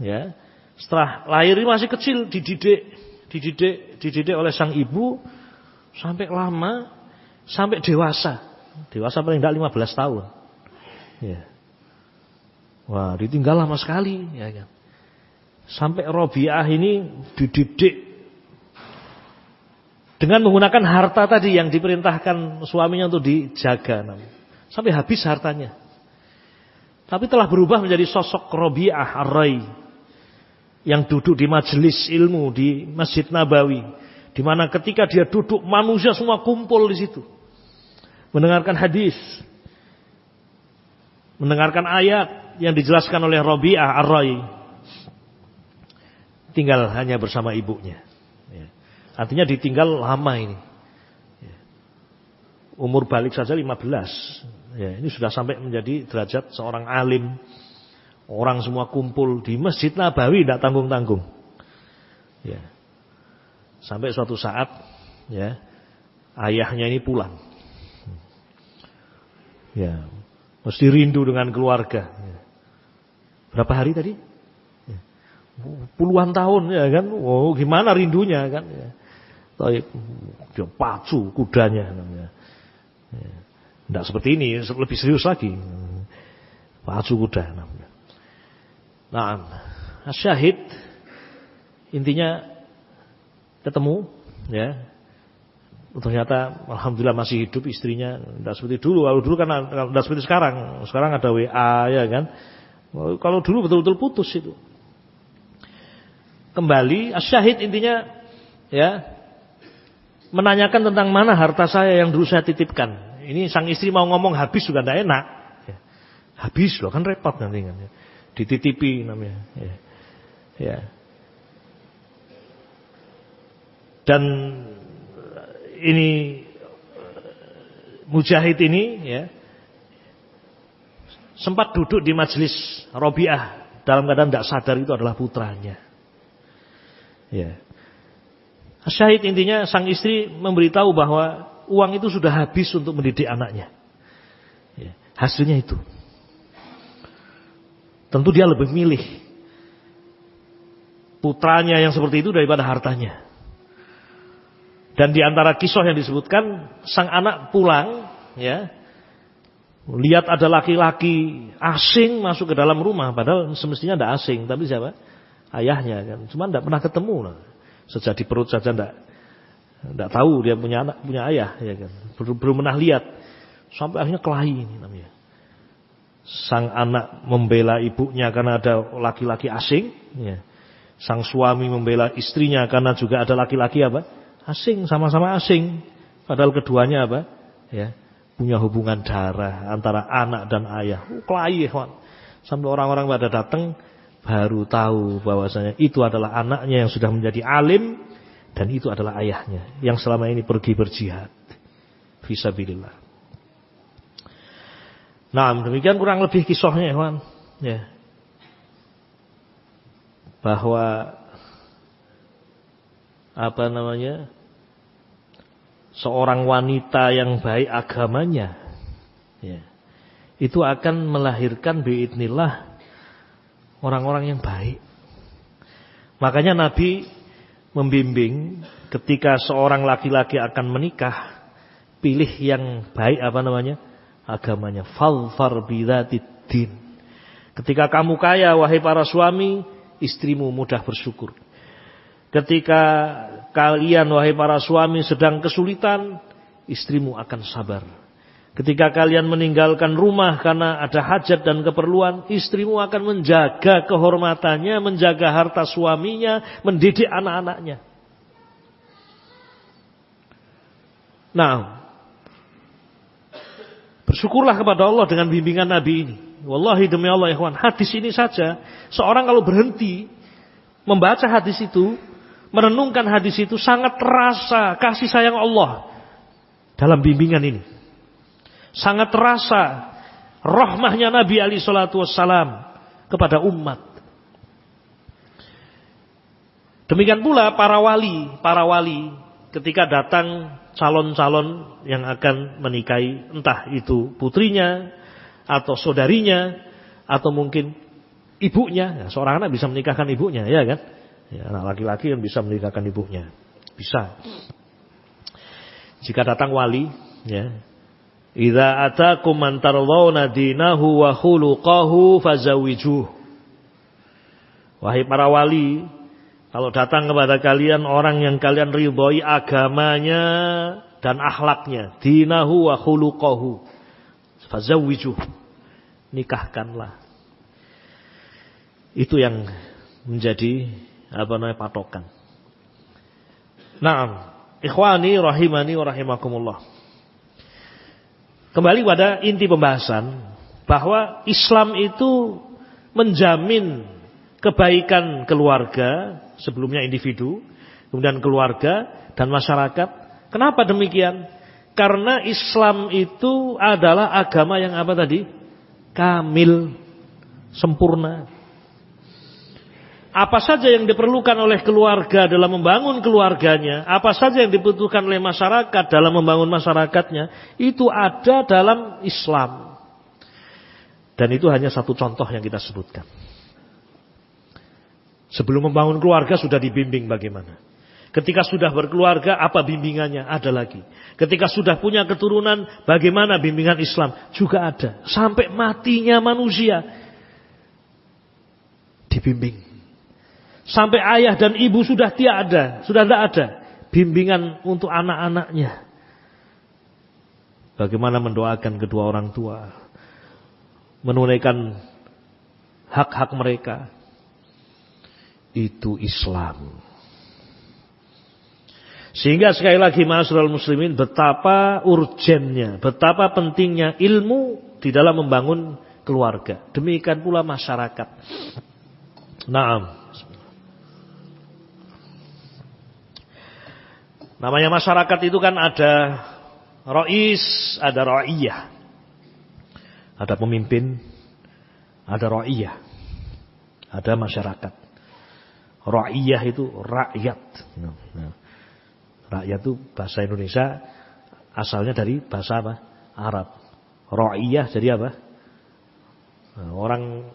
ya, setelah lahir ini masih kecil, dididik oleh sang ibu sampai lama, sampai dewasa paling tidak 15 tahun, ya. Wah, ditinggal lama sekali, ya kan. Sampai Rabi'ah ini dididik dengan menggunakan harta tadi yang diperintahkan suaminya untuk dijaga, sampai habis hartanya. Tapi telah berubah menjadi sosok Rabi'ah Ar-Rai yang duduk di majelis ilmu di Masjid Nabawi, di mana ketika dia duduk manusia semua kumpul di situ, mendengarkan hadis, mendengarkan ayat yang dijelaskan oleh Rabi'ah Ar-Rai. Tinggal hanya bersama ibunya. Artinya ditinggal lama ini. Umur balik saja 15. Ya, ini sudah sampai menjadi derajat seorang alim. Orang semua kumpul di Masjid Nabawi, tidak tanggung-tanggung. Ya. Sampai suatu saat, ya, ayahnya ini pulang. Ya, mesti rindu dengan keluarga. Ya. Berapa hari tadi? Ya. Puluhan tahun, ya kan? Oh, gimana rindunya kan? Ya. Dia pacu kudanya. Ya. Tidak seperti ini, lebih serius lagi. Pacu kuda. Nah, syahid intinya ketemu, ya. Ternyata alhamdulillah masih hidup istrinya. Tidak seperti dulu. Kalau dulu kan tidak seperti sekarang. Sekarang ada WA, ya kan. Kalau dulu betul-betul putus itu. Kembali, syahid intinya, ya, menanyakan tentang mana harta saya yang dulu saya titipkan. Ini sang istri mau ngomong habis juga tidak enak. Ya. Habis loh, kan repot nanti kan. Dititipi namanya. Ya. Dan ini Mujahid ini, ya, sempat duduk di majelis Rabi'ah dalam keadaan tidak sadar itu adalah putranya. Ya. Syahid intinya sang istri memberitahu bahwa uang itu sudah habis untuk mendidik anaknya. Ya. Hasilnya itu. Tentu dia lebih milih putranya yang seperti itu daripada hartanya. Dan di antara kisah yang disebutkan, sang anak pulang, ya, lihat ada laki-laki asing masuk ke dalam rumah, padahal semestinya tidak asing, tapi siapa? Ayahnya kan, cuma tidak pernah ketemu. Sejak di perut saja tidak tahu dia punya anak, punya ayah, ya kan, belum pernah lihat, sampai akhirnya kelahi ini namanya. Sang anak membela ibunya karena ada laki-laki asing, ya. Sang suami membela istrinya karena juga ada laki-laki apa? Asing, sama-sama asing. Padahal keduanya apa? Ya, punya hubungan darah antara anak dan ayah. Kelahi, kawan. Sampai orang-orang pada datang baru tahu bahwasanya itu adalah anaknya yang sudah menjadi alim dan itu adalah ayahnya yang selama ini pergi berjihad fisabilillah. Nah, demikian kurang lebih kisahnya, kawan. Ya. Bahwa seorang wanita yang baik agamanya, ya, itu akan melahirkan biidznillah orang-orang yang baik. Makanya Nabi membimbing ketika seorang laki-laki akan menikah, pilih yang baik agamanya. Falfar bidzatid din. Ketika kamu kaya, wahai para suami, istrimu mudah bersyukur. Ketika kalian, wahai para suami, sedang kesulitan, istrimu akan sabar. Ketika kalian meninggalkan rumah karena ada hajat dan keperluan, istrimu akan menjaga kehormatannya, menjaga harta suaminya, mendidik anak-anaknya. Nah, bersyukurlah kepada Allah dengan bimbingan Nabi ini. Wallahi demi Allah, ikhwan, hadis ini saja, seorang kalau berhenti membaca hadis itu, merenungkan hadis itu, sangat terasa kasih sayang Allah dalam bimbingan ini. Sangat terasa rahmahnya Nabi alaihi salatu wassalam kepada umat. Demikian pula para wali ketika datang calon-calon yang akan menikahi, entah itu putrinya atau saudarinya atau mungkin ibunya. Seorang anak bisa menikahkan ibunya, ya kan? Ya, anak laki-laki yang bisa menikahkan ibunya. Bisa. Jika datang wali, ya. Idza atakum man tardawna dinahu wa khuluquhu fazawijuh. Wahai para wali, kalau datang kepada kalian orang yang kalian ridhoi agamanya dan akhlaknya, dinahu wa khuluquhu, fazawijuh. Nikahkanlah. Itu yang menjadi patokan. Naam, ikhwani rahimani wa rahimakumullah. Kembali pada inti pembahasan bahwa Islam itu menjamin kebaikan keluarga, sebelumnya individu, kemudian keluarga dan masyarakat. Kenapa demikian? Karena Islam itu adalah agama yang kamil, sempurna. Apa saja yang diperlukan oleh keluarga dalam membangun keluarganya, apa saja yang dibutuhkan oleh masyarakat dalam membangun masyarakatnya, itu ada dalam Islam. Dan itu hanya satu contoh yang kita sebutkan. Sebelum membangun keluarga sudah dibimbing bagaimana. Ketika sudah berkeluarga, apa bimbingannya? Ada lagi. Ketika sudah punya keturunan, bagaimana bimbingan Islam? Juga ada. Sampai matinya manusia dibimbing. Sampai ayah dan ibu sudah tiada, sudah tidak ada bimbingan untuk anak-anaknya. Bagaimana mendoakan kedua orang tua, menunaikan hak-hak mereka. Itu Islam. Sehingga sekali lagi ma'asyiral muslimin, betapa urgennya, betapa pentingnya ilmu di dalam membangun keluarga. Demikian pula masyarakat. Naam. Namanya masyarakat itu kan ada rais, ada ra'iyah. Ada pemimpin, ada ra'iyah. Ada masyarakat. Ra'iyah itu rakyat. Rakyat itu bahasa Indonesia asalnya dari bahasa apa? Arab. Ra'iyah jadi apa? Orang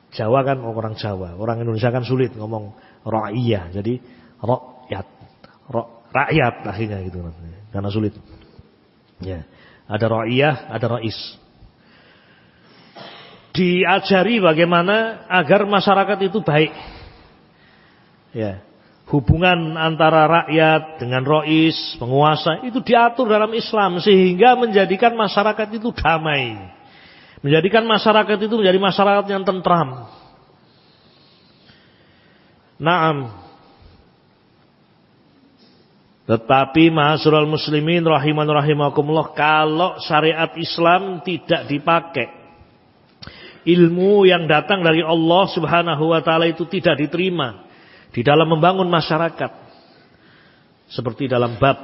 Jawa kan orang Jawa. Orang Indonesia kan sulit ngomong ra'iyah. Jadi rakyat. Rakyat akhirnya gitu. Karena sulit. Ya. Ada ra'iyah, ada rais. Diajari bagaimana agar masyarakat itu baik. Ya. Hubungan antara rakyat dengan rais, penguasa itu diatur dalam Islam sehingga menjadikan masyarakat itu damai. Menjadikan masyarakat itu menjadi masyarakat yang tentram. Naam. Tetapi ma'asyiral muslimin rahiman rahimakumullah, kalau syariat Islam tidak dipakai, ilmu yang datang dari Allah Subhanahu wa taala itu tidak diterima di dalam membangun masyarakat. Seperti dalam bab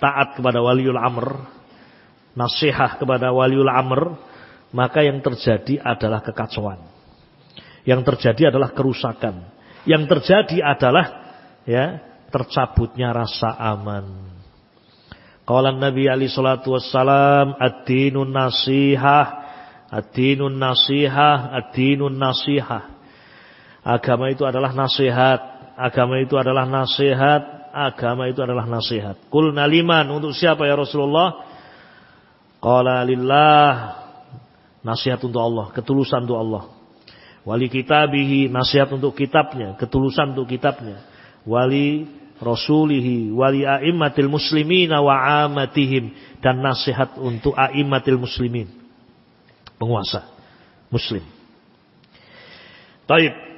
taat kepada waliul amr, nasihat kepada waliul amr, maka yang terjadi adalah kekacauan. Yang terjadi adalah kerusakan. Yang terjadi adalah tercabutnya rasa aman. Qala Nabi alaihi salatu wassalam, ad-dinun nasihah, ad-dinun nasihah, ad-dinun nasihah. Agama itu adalah nasihat. Agama itu adalah nasihat. Agama itu adalah nasihat. Qulna liman, untuk siapa ya Rasulullah? Qala lillah. Nasihat untuk Allah, ketulusan untuk Allah. Wali kitabihi, nasihat untuk kitabnya, ketulusan untuk kitabnya. Wali rasulihi, wali a'immatil muslimina wa amatihim, dan nasihat untuk a'immatil muslimin, penguasa muslim. Taib.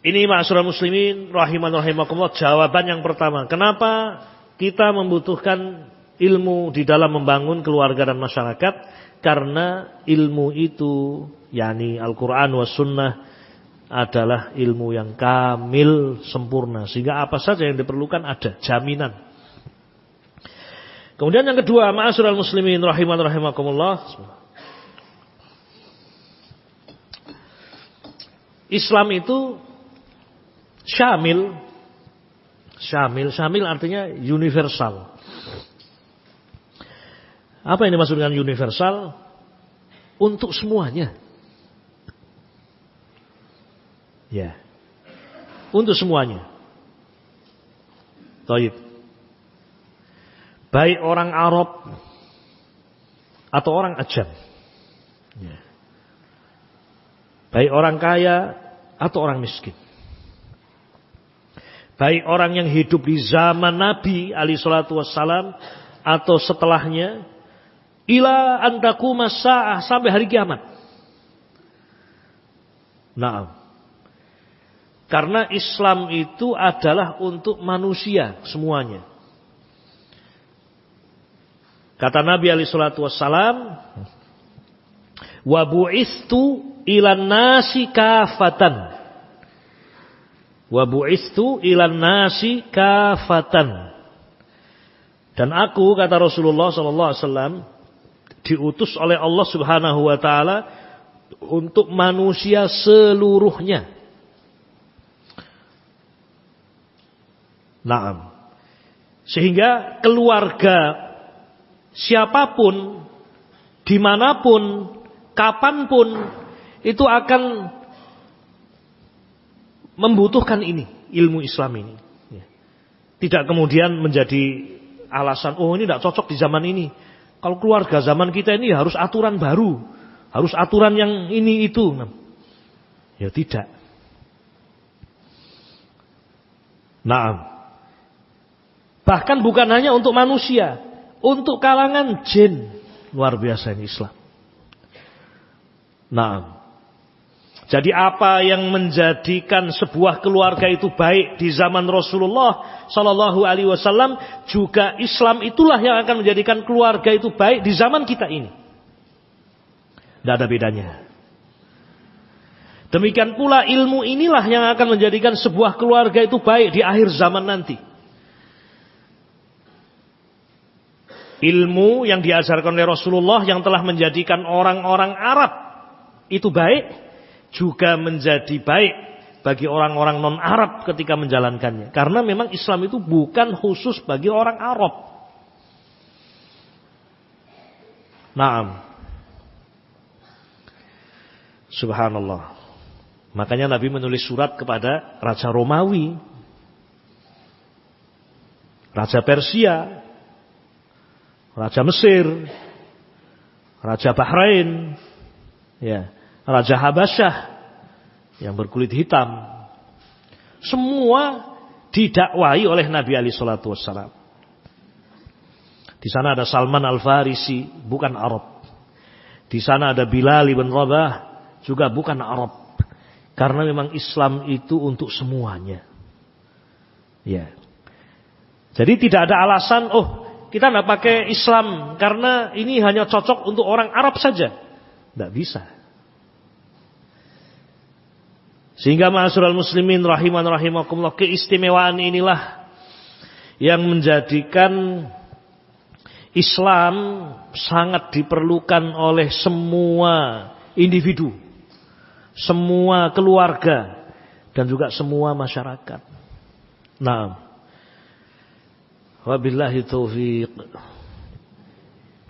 Ini ma'asyiral muslimin rahiman rahimakumullah, jawaban yang pertama. Kenapa kita membutuhkan ilmu di dalam membangun keluarga dan masyarakat? Karena ilmu itu, yakni Al-Quran was sunnah, adalah ilmu yang kamil, sempurna. Sehingga apa saja yang diperlukan ada jaminan. Kemudian yang kedua, ma'asyiral muslimin rahiman rahimakumullah, Islam itu syamil. Syamil artinya universal. Apa yang dimaksud dengan universal? Untuk semuanya. Ya. Untuk semuanya. Taib. Baik orang Arab atau orang Ajam. Ya. Baik orang kaya atau orang miskin. Baik orang yang hidup di zaman Nabi alaihi salatu wassalam atau setelahnya, ila antaku masa'ah, sampai hari kiamat. Naam. Karena Islam itu adalah untuk manusia semuanya. Kata Nabi alaihi salatu wassalam, wa bu'istu ilan nasi kafatan. Wa bu'istu ilan nasi kafatan. Dan aku, kata Rasulullah sallallahu alaihi wasallam, diutus oleh Allah Subhanahu wa taala untuk manusia seluruhnya. Naam. Sehingga keluarga siapapun, dimanapun, kapanpun, itu akan membutuhkan ini, ilmu Islam ini. Tidak kemudian menjadi alasan, oh ini tidak cocok di zaman ini. Kalau keluarga zaman kita ini harus aturan baru. Harus aturan yang ini itu. Ya tidak. Nah, bahkan bukan hanya untuk manusia, untuk kalangan jin. Luar biasa ini Islam. Nah, jadi apa yang menjadikan sebuah keluarga itu baik di zaman Rasulullah Sallallahu Alaihi Wasallam, juga Islam itulah yang akan menjadikan keluarga itu baik di zaman kita ini. Tidak ada bedanya. Demikian pula ilmu inilah yang akan menjadikan sebuah keluarga itu baik di akhir zaman nanti. Ilmu yang diajarkan oleh Rasulullah yang telah menjadikan orang-orang Arab itu baik, juga menjadi baik bagi orang-orang non-Arab ketika menjalankannya. Karena memang Islam itu bukan khusus bagi orang Arab. Naam. Subhanallah. Makanya Nabi menulis surat kepada Raja Romawi, Raja Persia, Raja Mesir, Raja Bahrain, ya, Raja Habasyah yang berkulit hitam. Semua didakwahi oleh Nabi alaihi salatu wassalam. Di sana ada Salman Al-Farisi, bukan Arab. Di sana ada Bilal bin Rabah, juga bukan Arab. Karena memang Islam itu untuk semuanya. Ya. Jadi tidak ada alasan, oh kita tidak pakai Islam karena ini hanya cocok untuk orang Arab saja. Tidak bisa. Sehingga ma'asyiral muslimin rahiman rahimakumullah, keistimewaan inilah yang menjadikan Islam sangat diperlukan oleh semua individu, semua keluarga, dan juga semua masyarakat. Nah, wabillahi taufiq.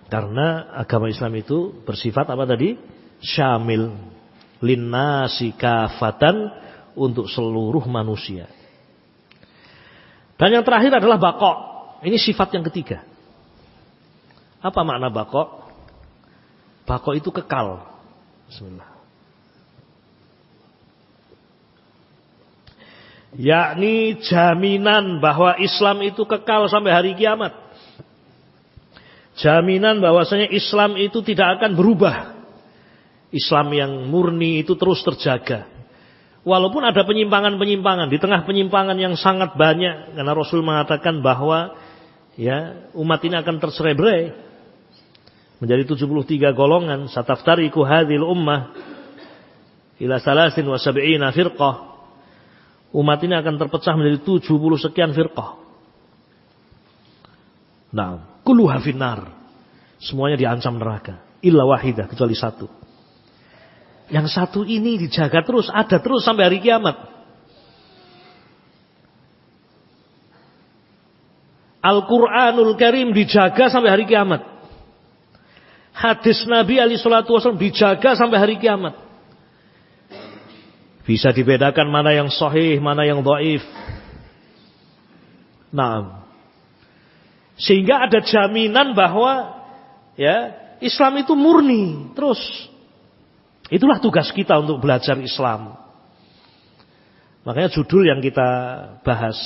Karena agama Islam itu bersifat apa tadi? Syamil. Linnasi kafatan, untuk seluruh manusia. Dan yang terakhir adalah baqa. Ini sifat yang ketiga. Apa makna baqa? Baqa itu kekal. Bismillah. Yakni jaminan bahwa Islam itu kekal sampai hari kiamat. Jaminan bahwasanya Islam itu tidak akan berubah. Islam yang murni itu terus terjaga. Walaupun ada penyimpangan-penyimpangan, di tengah penyimpangan yang sangat banyak, karena Rasul mengatakan bahwa ya umat ini akan tercerai-berai menjadi 73 golongan. Sataftariku hadhil ummah ila 73 firqah. Umat ini akan terpecah menjadi 70 sekian firqah. Nah, kulluha finnar. Semuanya diancam neraka, illa wahidah, kecuali satu. Yang satu ini dijaga terus, ada terus sampai hari kiamat. Al-Quranul Karim dijaga sampai hari kiamat. Hadis Nabi alaihi salatu wasallam dijaga sampai hari kiamat. Bisa dibedakan mana yang sahih, mana yang dhaif. Nah, sehingga ada jaminan bahwa ya Islam itu murni terus. Itulah tugas kita untuk belajar Islam. Makanya judul yang kita bahas,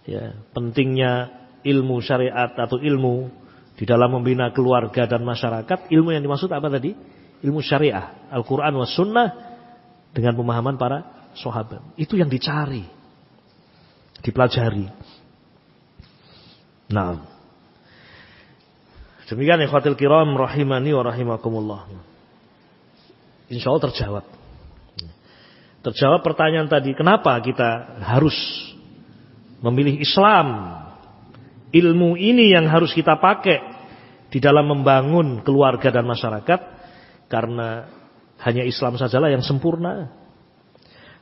ya, pentingnya ilmu syariat atau ilmu di dalam membina keluarga dan masyarakat. Ilmu yang dimaksud apa tadi? Ilmu syariah, Al-Quran was sunnah dengan pemahaman para sahabat. Itu yang dicari, dipelajari. Nah, demikian ikhwatil kiram rahimani wa rahimakumullah. Insya Allah terjawab. Terjawab pertanyaan tadi, kenapa kita harus memilih Islam? Ilmu ini yang harus kita pakai di dalam membangun keluarga dan masyarakat. Karena hanya Islam sajalah yang sempurna.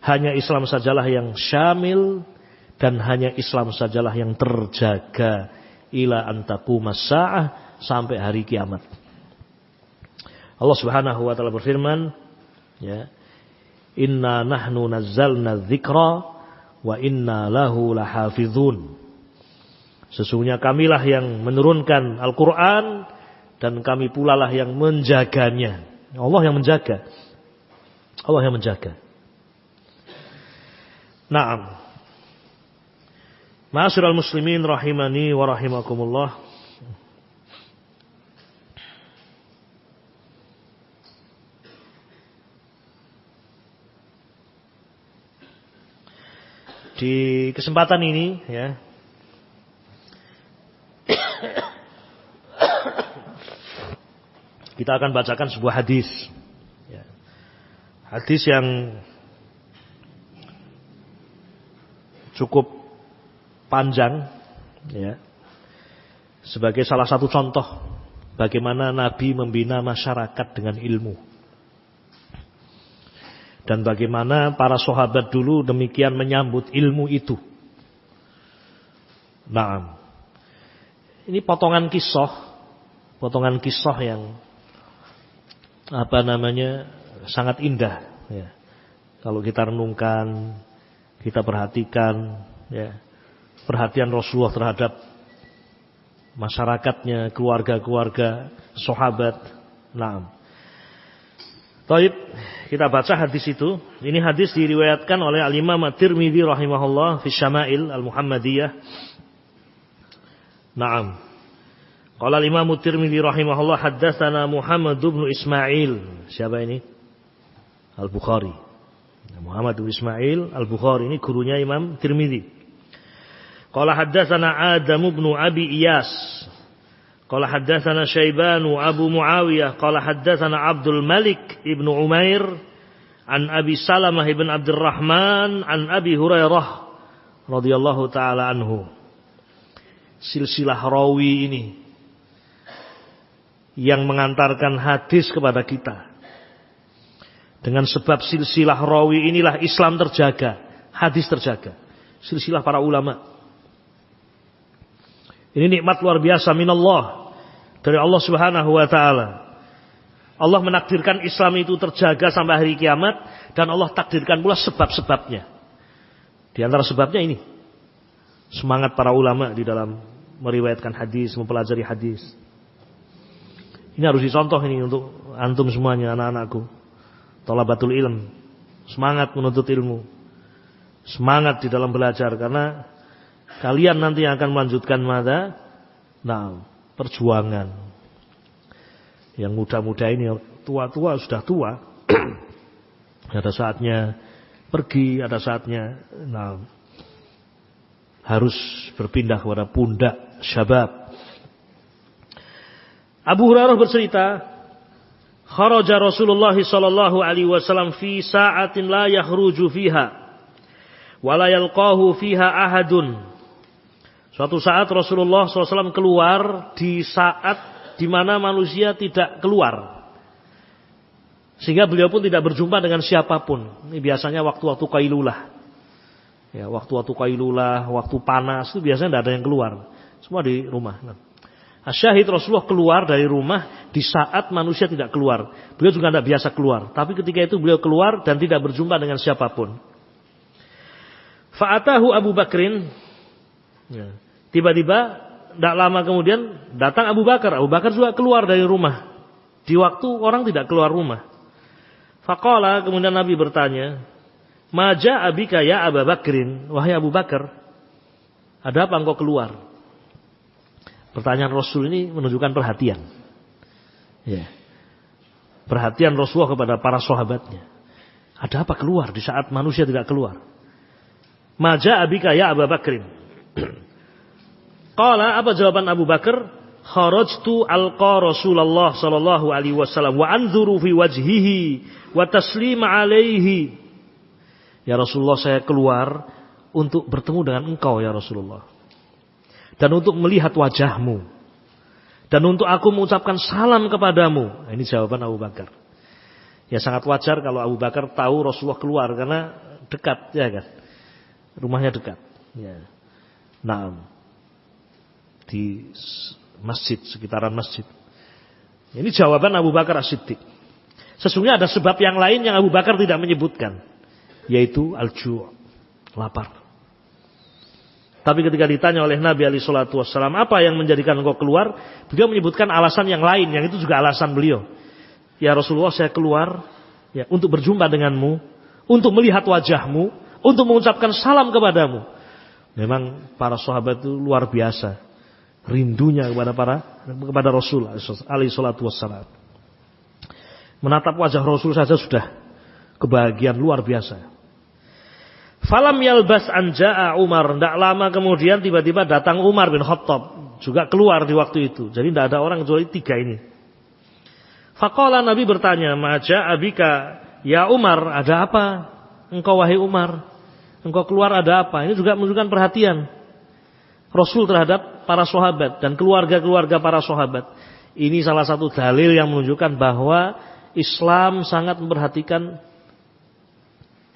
Hanya Islam sajalah yang syamil. Dan hanya Islam sajalah yang terjaga ila antaqumas sa'ah, sampai hari kiamat. Allah Subhanahu wa taala berfirman, ya, inna nahnu nazzalna dzikra wa inna lahu lahafizun. Sesungguhnya kamilah yang menurunkan Al-Quran dan kami pula lah yang menjaganya. Allah yang menjaga. Allah yang menjaga. Naam. Ma'asyiral muslimin rahimani wa rahimakumullah. Di kesempatan ini ya, kita akan bacakan sebuah hadis ya. Hadis yang cukup panjang ya, sebagai salah satu contoh bagaimana Nabi membina masyarakat dengan ilmu. Dan bagaimana para sahabat dulu demikian menyambut ilmu itu. Nah, ini potongan kisah yang sangat indah. Ya. Kalau kita renungkan, kita perhatikan, ya, perhatian Rasulullah terhadap masyarakatnya, keluarga-keluarga, sahabat. Nah. Baik, kita baca hadis itu. Ini hadis diriwayatkan oleh Al-Imam At-Tirmidzi rahimahullah fi Syama'il Al-Muhammadiyah. Naam. Qala Al-Imam At-Tirmidzi rahimahullah haddatsana Muhammad bin Ismail. Siapa ini? Al-Bukhari. Muhammad bin Ismail Al-Bukhari ini gurunya Imam Tirmidzi. Qala haddatsana Adam bin Abi Iyas. Qala haddatsana Syaibanu Abu Muawiyah qala haddatsana Abdul Malik ibnu Umair an Abi Salamah ibn Abdurrahman an Abi Hurairah radhiyallahu taala anhu. Silsilah rawi ini yang mengantarkan hadis kepada kita. Dengan sebab silsilah rawi inilah Islam terjaga, hadis terjaga. Silsilah para ulama. Ini nikmat luar biasa minallah dari Allah Subhanahu wa taala. Allah menakdirkan Islam itu terjaga sampai hari kiamat dan Allah takdirkan pula sebab-sebabnya. Di antara sebabnya ini semangat para ulama di dalam meriwayatkan hadis, mempelajari hadis. Ini harus dicontoh ini untuk antum semuanya, anak-anakku. Thalabatul ilm, semangat menuntut ilmu. Semangat di dalam belajar karena kalian nanti akan melanjutkan perjuangan. Yang muda-muda ini, tua-tua sudah tua. Ada saatnya pergi, ada saatnya harus berpindah kepada pundak syabab. Abu Hurairah bercerita, kharaja Rasulullah sallallahu alaihi wasallam fi sa'atin la yakhruju fiha wa la yalqahu fiha ahadun. Suatu saat Rasulullah SAW keluar di saat di mana manusia tidak keluar. Sehingga beliau pun tidak berjumpa dengan siapapun. Ini biasanya waktu-waktu qailulah. Ya, waktu-waktu qailulah, waktu panas itu biasanya tidak ada yang keluar. Semua di rumah. Asyahid Rasulullah keluar dari rumah di saat manusia tidak keluar. Beliau juga tidak biasa keluar. Tapi ketika itu beliau keluar dan tidak berjumpa dengan siapapun. Fa'atahu Abu Bakrin. Ya. Tiba-tiba tidak lama kemudian datang Abu Bakar. Abu Bakar juga keluar dari rumah di waktu orang tidak keluar rumah. Faqala, kemudian Nabi bertanya, "Maja abika ya Abu Bakrin?" Wahai Abu Bakar, ada apa engkau keluar? Pertanyaan Rasul ini menunjukkan perhatian. Ya. Perhatian Rasulullah kepada para sahabatnya. Ada apa keluar di saat manusia tidak keluar? Maja abika ya Abu Bakrin. Qala, apa jawaban Abu Bakar? Kharajtu alqa Rasulullah sallallahu alaihi wasallam wa anzuru fi wajhihi wa taslim alaihi. Ya Rasulullah, saya keluar untuk bertemu dengan engkau ya Rasulullah. Dan untuk melihat wajahmu. Dan untuk aku mengucapkan salam kepadamu. Ini jawaban Abu Bakar. Ya sangat wajar kalau Abu Bakar tahu Rasulullah keluar karena dekat, ya kan? Rumahnya dekat. Ya. Nah, di masjid, sekitaran masjid. Ini jawaban Abu Bakar As-Siddiq. Sesungguhnya ada sebab yang lain yang Abu Bakar tidak menyebutkan, yaitu al-ju', lapar. Tapi ketika ditanya oleh Nabi alaihi salatu wassalam, apa yang menjadikan engkau keluar? Beliau menyebutkan alasan yang lain, yang itu juga alasan beliau. Ya Rasulullah, saya keluar ya untuk berjumpa denganmu, untuk melihat wajahmu, untuk mengucapkan salam kepadamu. Memang para sahabat itu luar biasa rindunya kepada Rasul alaihi salatu wassalam. Menatap wajah Rasul saja sudah kebahagiaan luar biasa. Falam yalbas anja'a Umar. Tidak lama kemudian tiba-tiba datang Umar bin Khattab. Juga keluar di waktu itu. Jadi tidak ada orang kecuali 3 ini. Faqala, Nabi bertanya, Maja'a bika ya Umar, ada apa engkau wahai Umar? Engkau keluar ada apa? Ini juga menunjukkan perhatian Rasul terhadap para sahabat dan keluarga-keluarga para sahabat. Ini salah satu dalil yang menunjukkan bahwa Islam sangat memperhatikan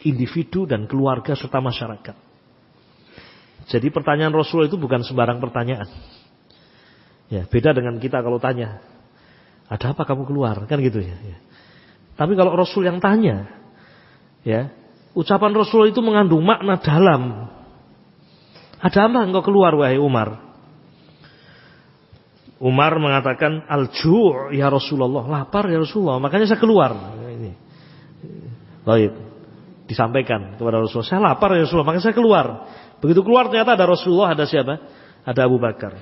individu dan keluarga serta masyarakat. Jadi pertanyaan Rasul itu bukan sembarang pertanyaan. Ya, beda dengan kita kalau tanya, ada apa kamu keluar? Kan gitu ya. Tapi kalau Rasul yang tanya, ya, ucapan Rasul itu mengandung makna dalam. Ada apa engkau keluar wahai Umar? Umar mengatakan, al-ju' ya Rasulullah, lapar ya Rasulullah, makanya saya keluar. Ini. Baik. Disampaikan kepada Rasulullah, saya lapar ya Rasulullah, makanya saya keluar. Begitu keluar ternyata ada Rasulullah, ada siapa? Ada Abu Bakar.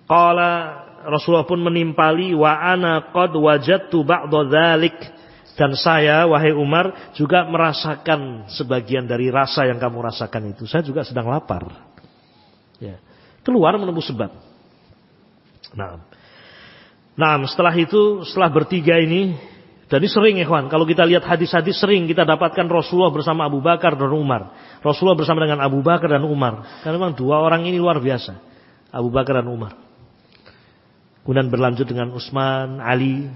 Qala, Rasulullah pun menimpali, wa ana qad wajadtu ba'dha dzalik, dan saya wahai Umar juga merasakan sebagian dari rasa yang kamu rasakan itu. Saya juga sedang lapar. Ya. Keluar menembus sebab. Nah, setelah itu, setelah bertiga ini, dan ini sering ikhwan, kalau kita lihat hadis-hadis sering kita dapatkan Rasulullah bersama Abu Bakar dan Umar. Rasulullah bersama dengan Abu Bakar dan Umar. Karena memang 2 orang ini luar biasa, Abu Bakar dan Umar. Kemudian berlanjut dengan Utsman, Ali.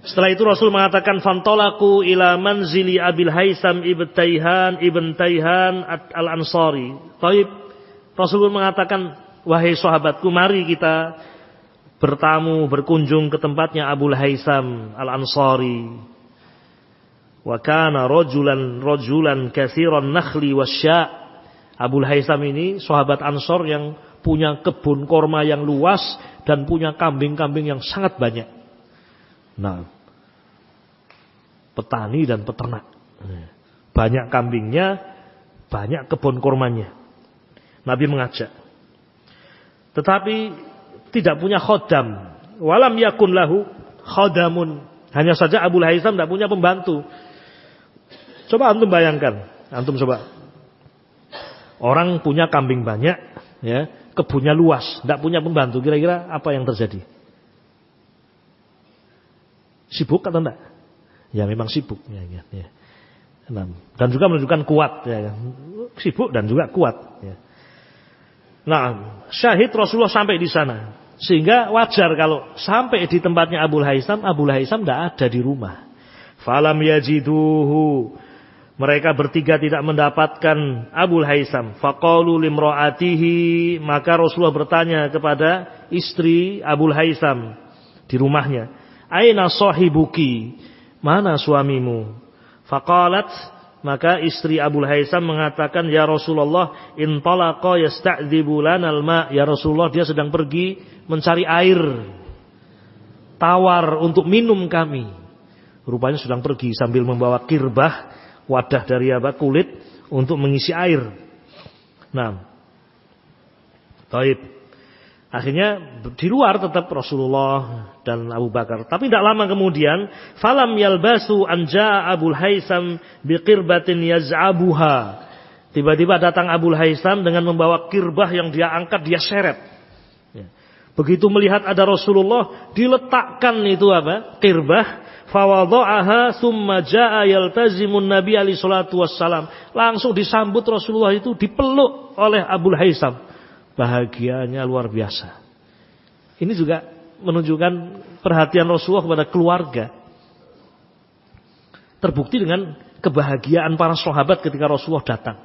Setelah itu Rasul mengatakan, fantolaku ila manzili Abil Haisam ibn Tayhan al-Ansari. Taib. Rasul mengatakan, wahai sahabatku, mari kita berkunjung ke tempatnya Abul Haisam al-Ansari. Wa kana rajulan katsiran nakhli wasya'. Abul Haisam ini sahabat Ansor yang punya kebun korma yang luas dan punya kambing-kambing yang sangat banyak. Nah, petani dan peternak. Banyak kambingnya, banyak kebun kormanya. Nabi mengajak. Tetapi tidak punya khodam. Walam yakun lahu khodamun. Hanya saja Abul Haisam tidak punya pembantu. Coba antum bayangkan. Antum coba. Orang punya kambing banyak, ya, kebunnya luas, tidak punya pembantu. Kira-kira apa yang terjadi? Sibuk atau enggak? Ya memang sibuk. Ya. Dan juga menunjukkan kuat. Ya. Sibuk dan juga kuat. Ya. Nah, syahid Rasulullah sampai di sana. Sehingga wajar kalau sampai di tempatnya Abul Haisam tidak ada di rumah. Falam yajiduhu. Mereka bertiga tidak mendapatkan Abul Haisam. Faqalu limra'atihi. Maka Rasulullah bertanya kepada istri Abul Haisam di rumahnya. Aina sahibuki? Mana suamimu? Faqalat. Maka istri Abul Haisam mengatakan, ya Rasulullah, intalaqa yasta'dzibu lanal ma'. Ya Rasulullah, dia sedang pergi mencari air tawar untuk minum kami. Rupanya sedang pergi sambil membawa kirbah, wadah dari kulit untuk mengisi air. Nah, taib. Akhirnya di luar tetap Rasulullah dan Abu Bakar. Tapi tidak lama kemudian, falam yalbasu anja Abul Haisam biqirbatin yaz'abuha. Tiba-tiba datang Abul Haisam dengan membawa kirbah yang dia angkat, dia seret. Ya. Begitu melihat ada Rasulullah, diletakkan itu kirbah, fawadha'aha summa jaa yaltazimun Nabi alaihi salatu wassalam. Langsung disambut Rasulullah itu, dipeluk oleh Abul Haisam. Bahagianya luar biasa. Ini juga menunjukkan perhatian Rasulullah kepada keluarga. Terbukti dengan kebahagiaan para sahabat ketika Rasulullah datang.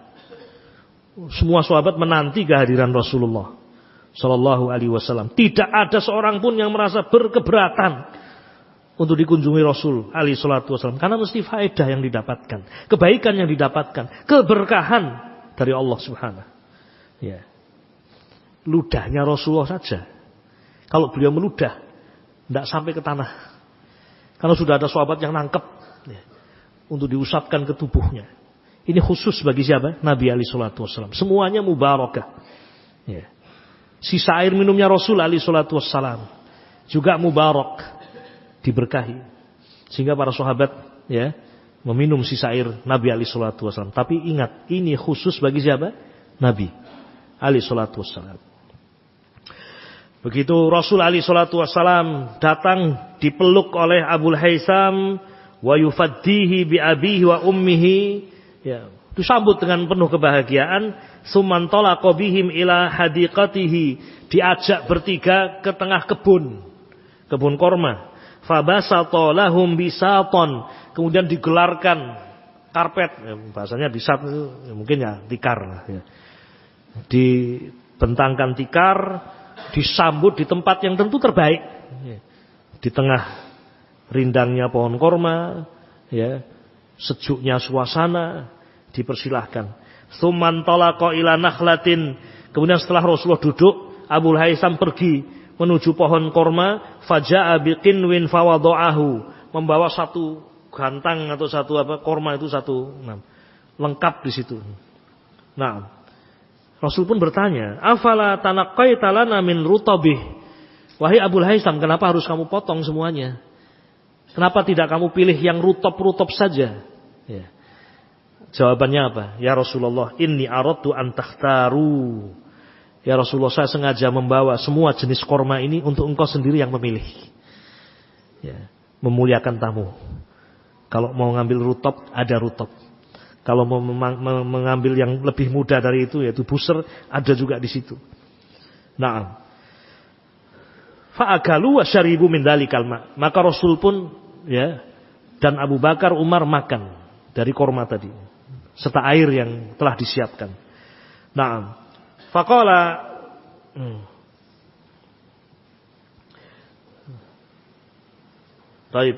Semua sahabat menanti kehadiran Rasulullah sallallahu alaihi wasallam. Tidak ada seorang pun yang merasa berkeberatan untuk dikunjungi Rasul alaihi salatu wasallam, karena mesti faedah yang didapatkan, kebaikan yang didapatkan, keberkahan dari Allah Subhanahu. Ya. Ludahnya Rasulullah saja. Kalau beliau meludah, tidak sampai ke tanah. Karena sudah ada sahabat yang nangkep ya, untuk diusapkan ke tubuhnya. Ini khusus bagi siapa? Nabi alaihi salatu wassalam. Semuanya mubarakah. Ya. Sisa air minumnya Rasul alaihi salatu wassalam juga mubarak, diberkahi. Sehingga para sahabat ya meminum sisa air Nabi alaihi salatu wassalam. Tapi ingat, ini khusus bagi siapa? Nabi alaihi salatu wassalam. Begitu Rasul alaihi salatu wassalam datang dipeluk oleh Abul Haisam wa yufaddihi bi abihi wa ummihi, ya, disambut dengan penuh kebahagiaan. Sumantalaqa bihim ila hadiqatihi, diajak bertiga ke tengah kebun korma. Fabasata lahum bisaton, kemudian digelarkan karpet, ya, bahasanya bisat itu ya, mungkin ya tikar ya. Dibentangkan tikar, disambut di tempat yang tentu terbaik ya. Di tengah rindangnya pohon korma ya, sejuknya suasana, dipersilahkan. Tsumantalaqa ila nakhlatin, kemudian setelah Rasulullah duduk, Abul Haisam pergi menuju pohon korma. Faja'a biqinwin fawada'ahu, membawa satu gantang atau satu korma itu satu, lengkap di situ. Nah, Rasul pun bertanya, afala tanaqqaita lana min rutabih, wahai Abul Haisam, kenapa harus kamu potong semuanya? Kenapa tidak kamu pilih yang rutab-rutab saja? Ya. Jawabannya apa? Ya Rasulullah, inni aradtu an takhtaru. Ya Rasulullah, saya sengaja membawa semua jenis korma ini untuk engkau sendiri yang memilih. Ya, memuliakan tamu. Kalau mau ngambil rutab, ada rutab. Kalau mau mengambil yang lebih mudah dari itu, yaitu buser, ada juga di situ. Naam. Fa'akalu wa syaribu min dalikal ma. Maka Rasul pun ya dan Abu Bakar, Umar makan dari korma tadi, serta air yang telah disiapkan. Naam. Faqala Baik.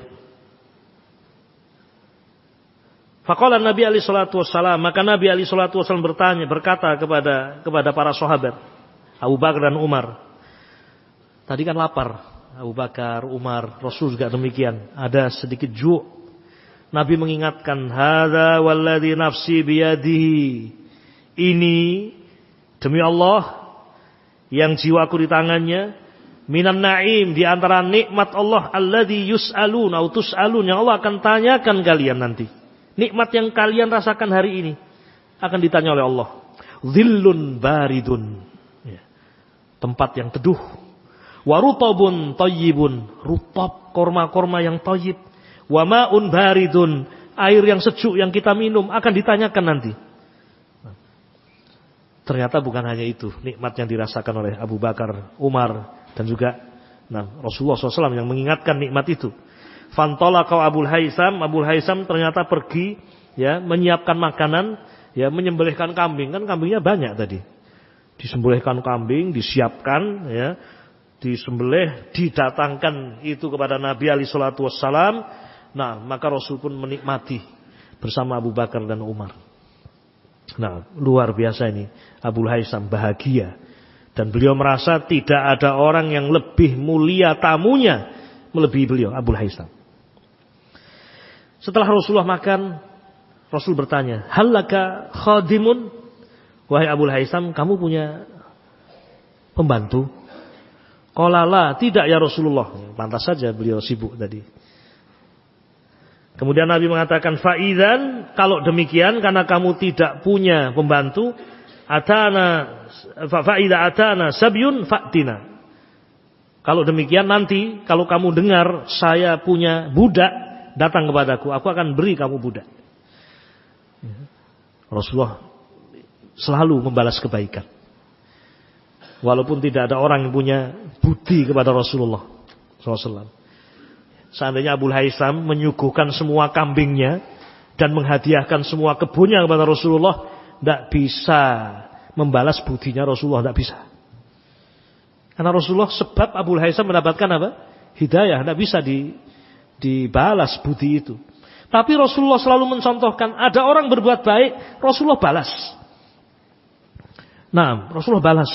Faqala Nabi alaihi salatu wassalam, maka Nabi alaihi salatu wassalam berkata kepada para sahabat Abu Bakar dan Umar. Tadi kan lapar Abu Bakar, Umar, Rasul juga demikian. Ada sedikit ju'. Nabi mengingatkan, hadza walladzi nafsi biyadihi. Ini demi Allah yang jiwaku di tangannya, minan na'im, di antara nikmat Allah, alladzi yus'alun atau tus'alun, yang Allah akan tanyakan kalian nanti. Nikmat yang kalian rasakan hari ini akan ditanya oleh Allah. Dhillun baridun, ya, tempat yang teduh. Wa rutabun thayyibun, rutab, korma-korma yang thayyib. Wa ma'un baridun, air yang sejuk yang kita minum akan ditanyakan nanti. Ternyata bukan hanya itu nikmat yang dirasakan oleh Abu Bakar, Umar, dan juga Rasulullah SAW yang mengingatkan nikmat itu. Fantalaqa Abul Haisam ternyata pergi ya menyiapkan makanan, ya menyembelihkan kambing, kan kambingnya banyak tadi. Disembelihkan kambing, disiapkan ya, disembelih, didatangkan itu kepada Nabi alaihi salatu wassalam. Nah, maka Rasul pun menikmati bersama Abu Bakar dan Umar. Nah, luar biasa ini. Abul Haisam bahagia. Dan beliau merasa tidak ada orang yang lebih mulia tamunya melebihi beliau, Abul Haisam. Setelah Rasulullah makan, Rasul bertanya, hallaka khadimun? Wahai Abul Haisam, kamu punya pembantu? Qala la, tidak ya Rasulullah. Pantas saja beliau sibuk tadi. Kemudian Nabi mengatakan, fa'idzan, kalau demikian karena kamu tidak punya pembantu, fa'idza atana sabyun fa'tina. Kalau demikian nanti kalau kamu dengar saya punya budak datang kepadaku, aku akan beri kamu budak. Rasulullah selalu membalas kebaikan. Walaupun tidak ada orang yang punya budi kepada Rasulullah SAW. Seandainya Abul Haisam menyuguhkan semua kambingnya dan menghadiahkan semua kebunnya kepada Rasulullah, tidak bisa membalas budinya Rasulullah, tidak bisa. Karena Rasulullah sebab Abul Haisam mendapatkan apa? Hidayah, tidak bisa dibalas budi itu. Tapi Rasulullah selalu mencontohkan, ada orang berbuat baik, Rasulullah balas. Nah, Rasulullah balas.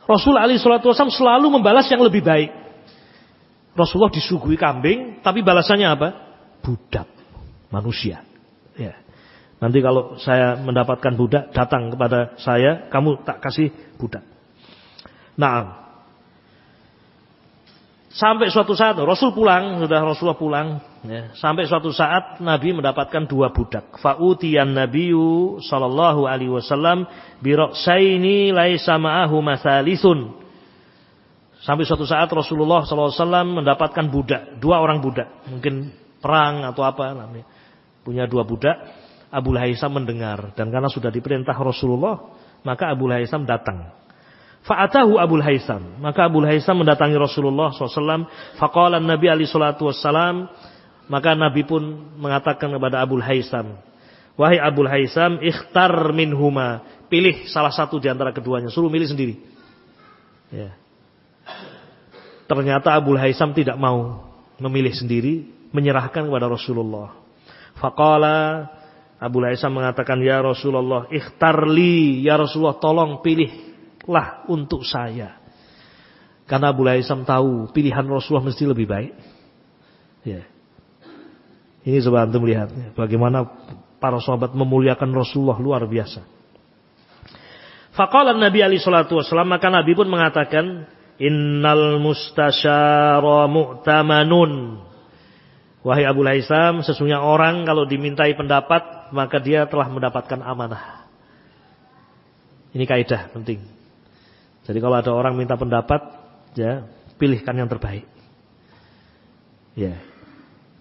Rasul alaihi salatu wasallam selalu membalas yang lebih baik. Rasulullah disuguhi kambing, tapi balasannya apa? Budak, manusia. Ya. Nanti kalau saya mendapatkan budak, datang kepada saya, kamu tak kasih budak. Nah, sampai suatu saat Rasul pulang, sudah Rasulullah pulang. Ya. Sampai suatu saat Nabi mendapatkan 2 budak. Fa'utiyan Nabiyyu sallallahu alaihi wasallam bi ra'saini laisa ma'ahu mathalisun. Sampai suatu saat Rasulullah SAW mendapatkan budak, 2 orang budak, mungkin perang atau apa namanya, punya 2 budak. Abu Haisam mendengar, dan karena sudah diperintah Rasulullah, maka Abu Haisam datang. Fa'atahu Abu Haisam, maka Abu Haisam mendatangi Rasulullah SAW. Faqala Nabi alaihi salatu wassalam, maka Nabi pun mengatakan kepada Abu Haisam, wahai Abu Haisam, ikhtar minhuma, pilih salah satu di antara keduanya, suruh milih sendiri. Ya. Ternyata Abu Haisam tidak mau memilih sendiri, menyerahkan kepada Rasulullah. Faqala, Abu Haisam mengatakan, ya Rasulullah, ikhtarli, ya Rasulullah, tolong pilihlah untuk saya. Karena Abu Haisam tahu pilihan Rasulullah mesti lebih baik. Ya. Ini coba antum lihat bagaimana para sahabat memuliakan Rasulullah luar biasa. Faqala Nabi alaihi salatu wasallam, maka Nabi pun mengatakan, innal mustasyara mu'tamanun. Wahai Abu Haisam, sesungguhnya orang kalau dimintai pendapat, maka dia telah mendapatkan amanah. Ini kaidah penting. Jadi kalau ada orang minta pendapat, ya, pilihkan yang terbaik. Ya.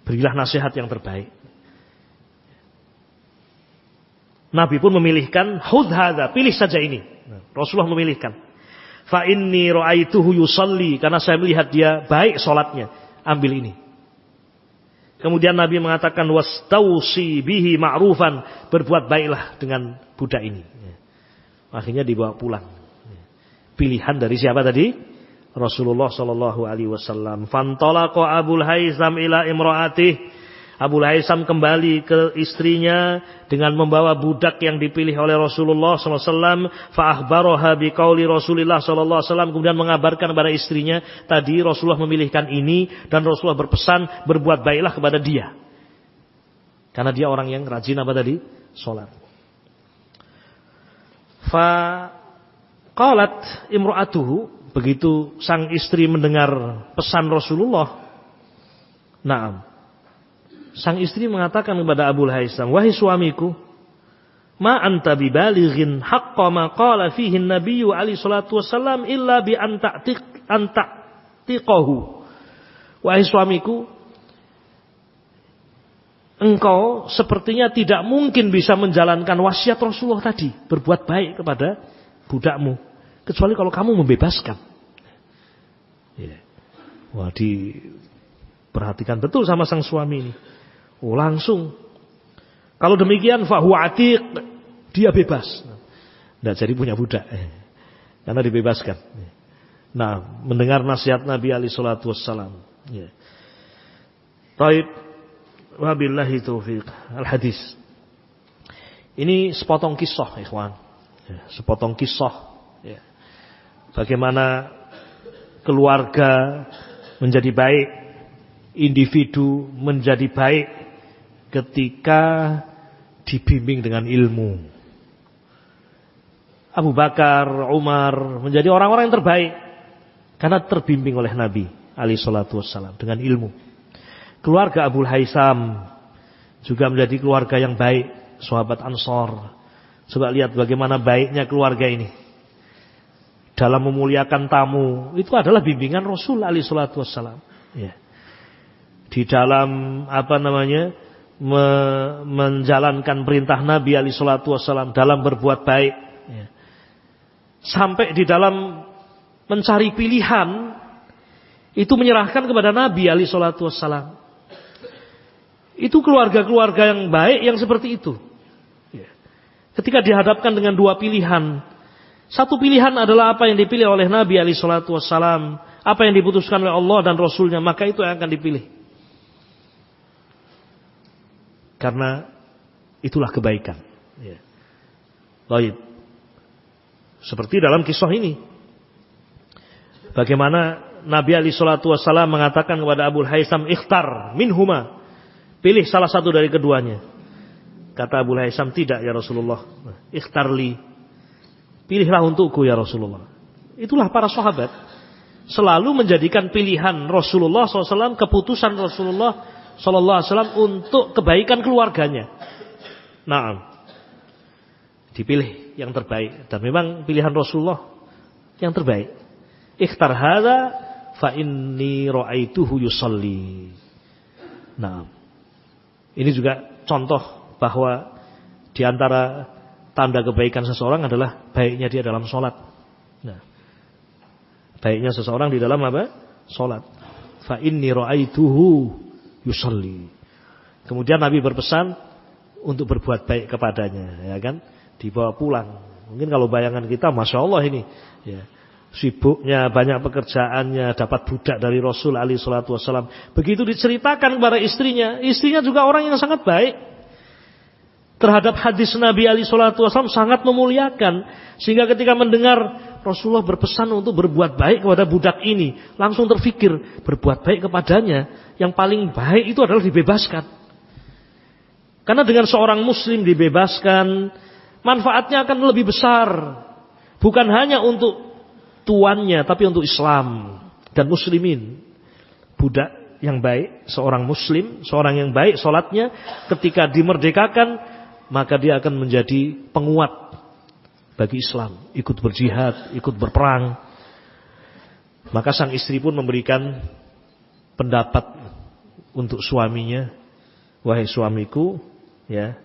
Berilah nasihat yang terbaik. Nabi pun memilihkan, khudh hadza, pilih saja ini. Rasulullah memilihkan. Fa inni ra'aituhu yusalli, karena saya melihat dia baik salatnya, ambil ini. Kemudian Nabi mengatakan wastausi bihi ma'rufan, berbuat baiklah dengan budak ini. Akhirnya dibawa pulang. Pilihan dari siapa tadi? Rasulullah sallallahu alaihi wasallam. Fantalaqa Abu Haisam ila imraatih. Abu Haisam kembali ke istrinya dengan membawa budak yang dipilih oleh Rasulullah SAW. Fa'akhbaroha biqauli Rasulullah SAW. Kemudian mengabarkan kepada istrinya, tadi Rasulullah memilihkan ini, dan Rasulullah berpesan, berbuat baiklah kepada dia. Karena dia orang yang rajin apa tadi? Sholat. Faqalat imra'atuhu. Begitu sang istri mendengar pesan Rasulullah. Naam. Sang istri mengatakan kepada Abu Haisam, wahai suamiku, ma anta bibalighin haqqa ma qala fihi an-nabiyyu alaihi salatu wasallam illa bi an ta'tiqahu. Wahai suamiku, engkau sepertinya tidak mungkin bisa menjalankan wasiat Rasulullah tadi, berbuat baik kepada budakmu, kecuali kalau kamu membebaskan. Ya. Wah, diperhatikan betul sama sang suami ini. Oh, langsung. Kalau demikian fahuwa atiq, dia bebas. Tidak jadi punya budak. Karena dibebaskan. Nah, mendengar nasihat Nabi alaihi salatu wassalam. Ya. Taib. Wabillahi taufiq. Al-hadis. Ini sepotong kisah, ikhwan. Ya, sepotong kisah. Ya. Bagaimana keluarga menjadi baik, individu menjadi baik ketika dibimbing dengan ilmu. Abu Bakar, Umar menjadi orang-orang yang terbaik karena terbimbing oleh Nabi alaihi salatu wassalam dengan ilmu. Keluarga Abu Haisam juga menjadi keluarga yang baik, sahabat Ansor. Coba lihat bagaimana baiknya keluarga ini. Dalam memuliakan tamu, itu adalah bimbingan Rasul alaihi salatu wassalam. Ya. Di dalam menjalankan perintah Nabi alaihi salatu wassalam dalam berbuat baik, ya. Sampai di dalam mencari pilihan itu menyerahkan kepada Nabi alaihi salatu wassalam. Itu keluarga-keluarga yang baik yang seperti itu, ya. Ketika dihadapkan dengan 2 pilihan, satu pilihan adalah apa yang dipilih oleh Nabi alaihi salatu wassalam, apa yang diputuskan oleh Allah dan Rasulnya, maka itu yang akan dipilih. Karena itulah kebaikan. Ya. Baik. Seperti dalam kisah ini. Bagaimana Nabi alaihi salatu wassalam mengatakan kepada Abu Haisam, "Ikhtar minhuma." Pilih salah satu dari keduanya. Kata Abu Haisam, "Tidak ya Rasulullah. Ikhtarli." Pilihlah untukku ya Rasulullah. Itulah para sahabat. Selalu menjadikan pilihan Rasulullah SAW, keputusan Rasulullah SAW untuk kebaikan keluarganya. Nah, dipilih yang terbaik. Dan memang pilihan Rasulullah yang terbaik. Ikhtar hadza fa inni ra'aituhu yusalli. Nah, ini juga contoh bahwa di antara tanda kebaikan seseorang adalah baiknya dia dalam sholat. Nah, baiknya seseorang di dalam apa? Sholat. Fa inni ra'aituhu yusalli. Kemudian Nabi berpesan untuk berbuat baik kepadanya, ya kan? Dibawa pulang. Mungkin kalau bayangan kita, masya Allah ini, ya, sibuknya, banyak pekerjaannya, dapat budak dari Rasul alaihi salatu wassalam. Begitu diceritakan kepada istrinya, istrinya juga orang yang sangat baik. Terhadap hadis Nabi alaihi salatu wassalam sangat memuliakan. Sehingga ketika mendengar Rasulullah berpesan untuk berbuat baik kepada budak ini, langsung terfikir, berbuat baik kepadanya, yang paling baik itu adalah dibebaskan. Karena dengan seorang muslim dibebaskan, manfaatnya akan lebih besar. Bukan hanya untuk tuannya, tapi untuk Islam dan muslimin. Budak yang baik, seorang muslim, seorang yang baik sholatnya, ketika dimerdekakan, maka dia akan menjadi penguat bagi Islam. Ikut berjihad, ikut berperang. Maka sang istri pun memberikan pendapat untuk suaminya. Wahai suamiku, ya,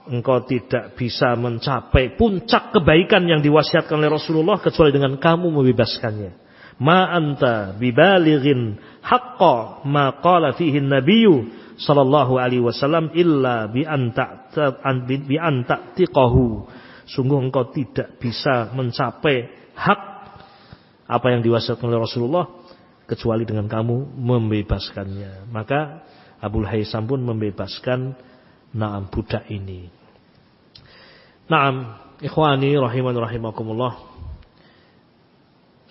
engkau tidak bisa mencapai puncak kebaikan yang diwasiatkan oleh Rasulullah kecuali dengan kamu membebaskannya. Ma anta bibalighin haqqa ma qala fihi an-nabiyyu sallallahu alaihi wasallam illa bi an ta'tiqahu. Sungguh engkau tidak bisa mencapai hak apa yang diwasiatkan oleh Rasulullah kecuali dengan kamu membebaskannya. Maka Abu Haisam pun membebaskan na'am budak ini. Na'am, ikhwani rahiman rahimakumullah.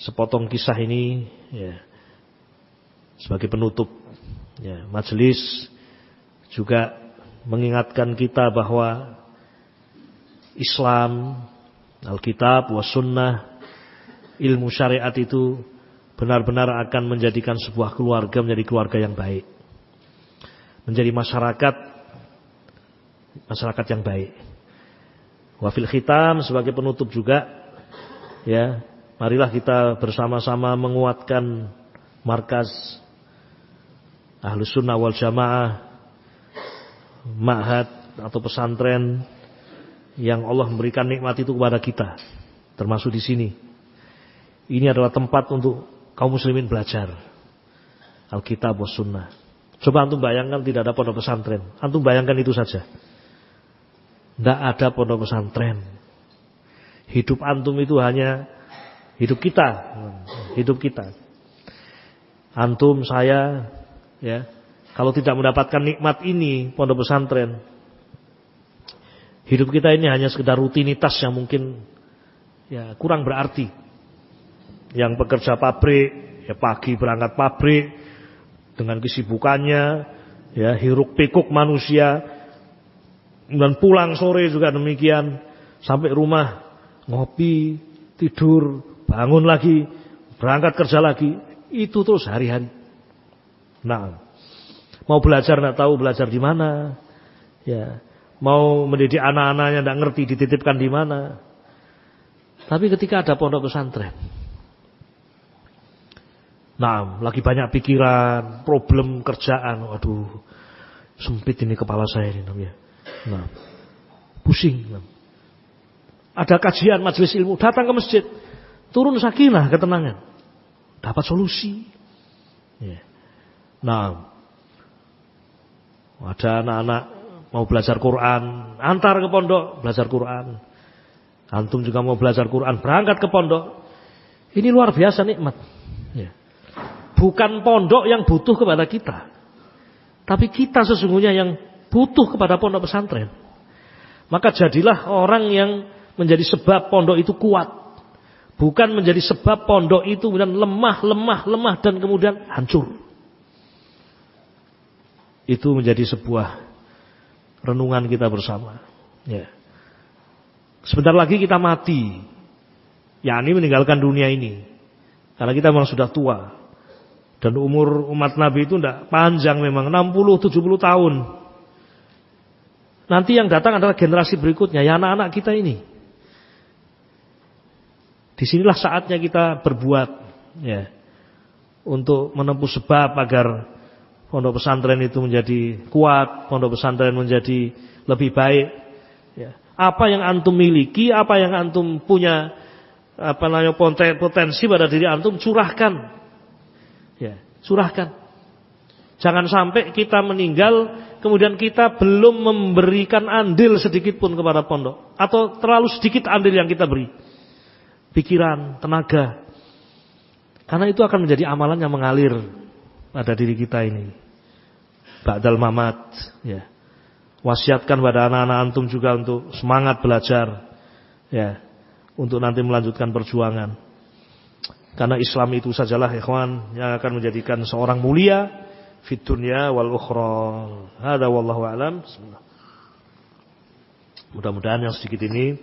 Sepotong kisah ini ya, sebagai penutup ya, majelis juga mengingatkan kita bahwa Islam, Alkitab, Sunnah, ilmu syariat itu benar-benar akan menjadikan sebuah keluarga menjadi keluarga yang baik, menjadi masyarakat yang baik. Wafil khitam, sebagai penutup juga, ya, marilah kita bersama-sama menguatkan markas Ahlus Sunnah wal Jamaah, ma'had atau pesantren yang Allah memberikan nikmat itu kepada kita, termasuk di sini. Ini adalah tempat untuk kaum muslimin belajar Alkitab was Sunnah. Coba antum bayangkan tidak ada pondok pesantren. Antum bayangkan itu saja. Tidak ada pondok pesantren. Hidup antum itu hanya hidup kita. Hidup kita. Antum, saya, ya, kalau tidak mendapatkan nikmat ini pondok pesantren, hidup kita ini hanya sekedar rutinitas yang mungkin ya kurang berarti. Yang pekerja pabrik, ya pagi berangkat pabrik dengan kesibukannya, ya hiruk pikuk manusia, dan pulang sore juga demikian, sampai rumah ngopi, tidur, bangun lagi, berangkat kerja lagi, itu terus hari-hari. Nah, mau belajar nggak tahu belajar di mana, ya mau mendidik anak-anaknya nggak ngerti dititipkan di mana. Tapi ketika ada pondok pesantren, nah, lagi banyak pikiran, problem kerjaan, waduh, sempit ini kepala saya ini namanya. Nah, pusing. Ada kajian majelis ilmu, datang ke masjid, turun sakinah, ketenangan, dapat solusi. Ya. Nah, ada anak-anak mau belajar Quran, antar ke pondok belajar Quran. Antum juga mau belajar Quran, berangkat ke pondok. Ini luar biasa nikmat. Ya. Bukan pondok yang butuh kepada kita, tapi kita sesungguhnya yang butuh kepada pondok pesantren. Maka jadilah orang yang menjadi sebab pondok itu kuat. Bukan menjadi sebab pondok itu kemudian lemah dan kemudian hancur. Itu menjadi sebuah renungan kita bersama. Ya. Sebentar lagi kita mati. yakni meninggalkan dunia ini. Karena kita memang sudah tua. Dan umur umat Nabi itu tidak panjang memang, 60-70 tahun. Nanti yang datang adalah generasi berikutnya, ya anak-anak kita ini. Disinilah saatnya kita berbuat, ya, untuk menempuh sebab agar pondok pesantren itu menjadi kuat, pondok pesantren menjadi lebih baik. Ya. Apa yang antum miliki, apa yang antum punya, potensi pada diri antum, curahkan, ya, curahkan. Jangan sampai kita meninggal kemudian kita belum memberikan andil sedikit pun kepada pondok, atau terlalu sedikit andil yang kita beri. Pikiran, tenaga. Karena itu akan menjadi amalan yang mengalir pada diri kita ini. Ba'dal mamat, ya. Wasiatkan pada anak-anak antum juga untuk semangat belajar, ya, untuk nanti melanjutkan perjuangan. Karena Islam itu sajalah, ikhwan, yang akan menjadikan seorang mulia fid dunya wal ukhra. Hada wallahu a'lam. Bismillah. Mudah-mudahan yang sedikit ini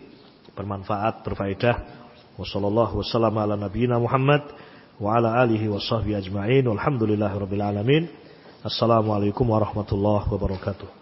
bermanfaat, berfaedah. Wassallallahu wasallam ala nabiyyina Muhammad wa ala alihi washabbihi ajma'in. Walhamdulillahirabbil alamin. Assalamualaikum warahmatullahi wabarakatuh.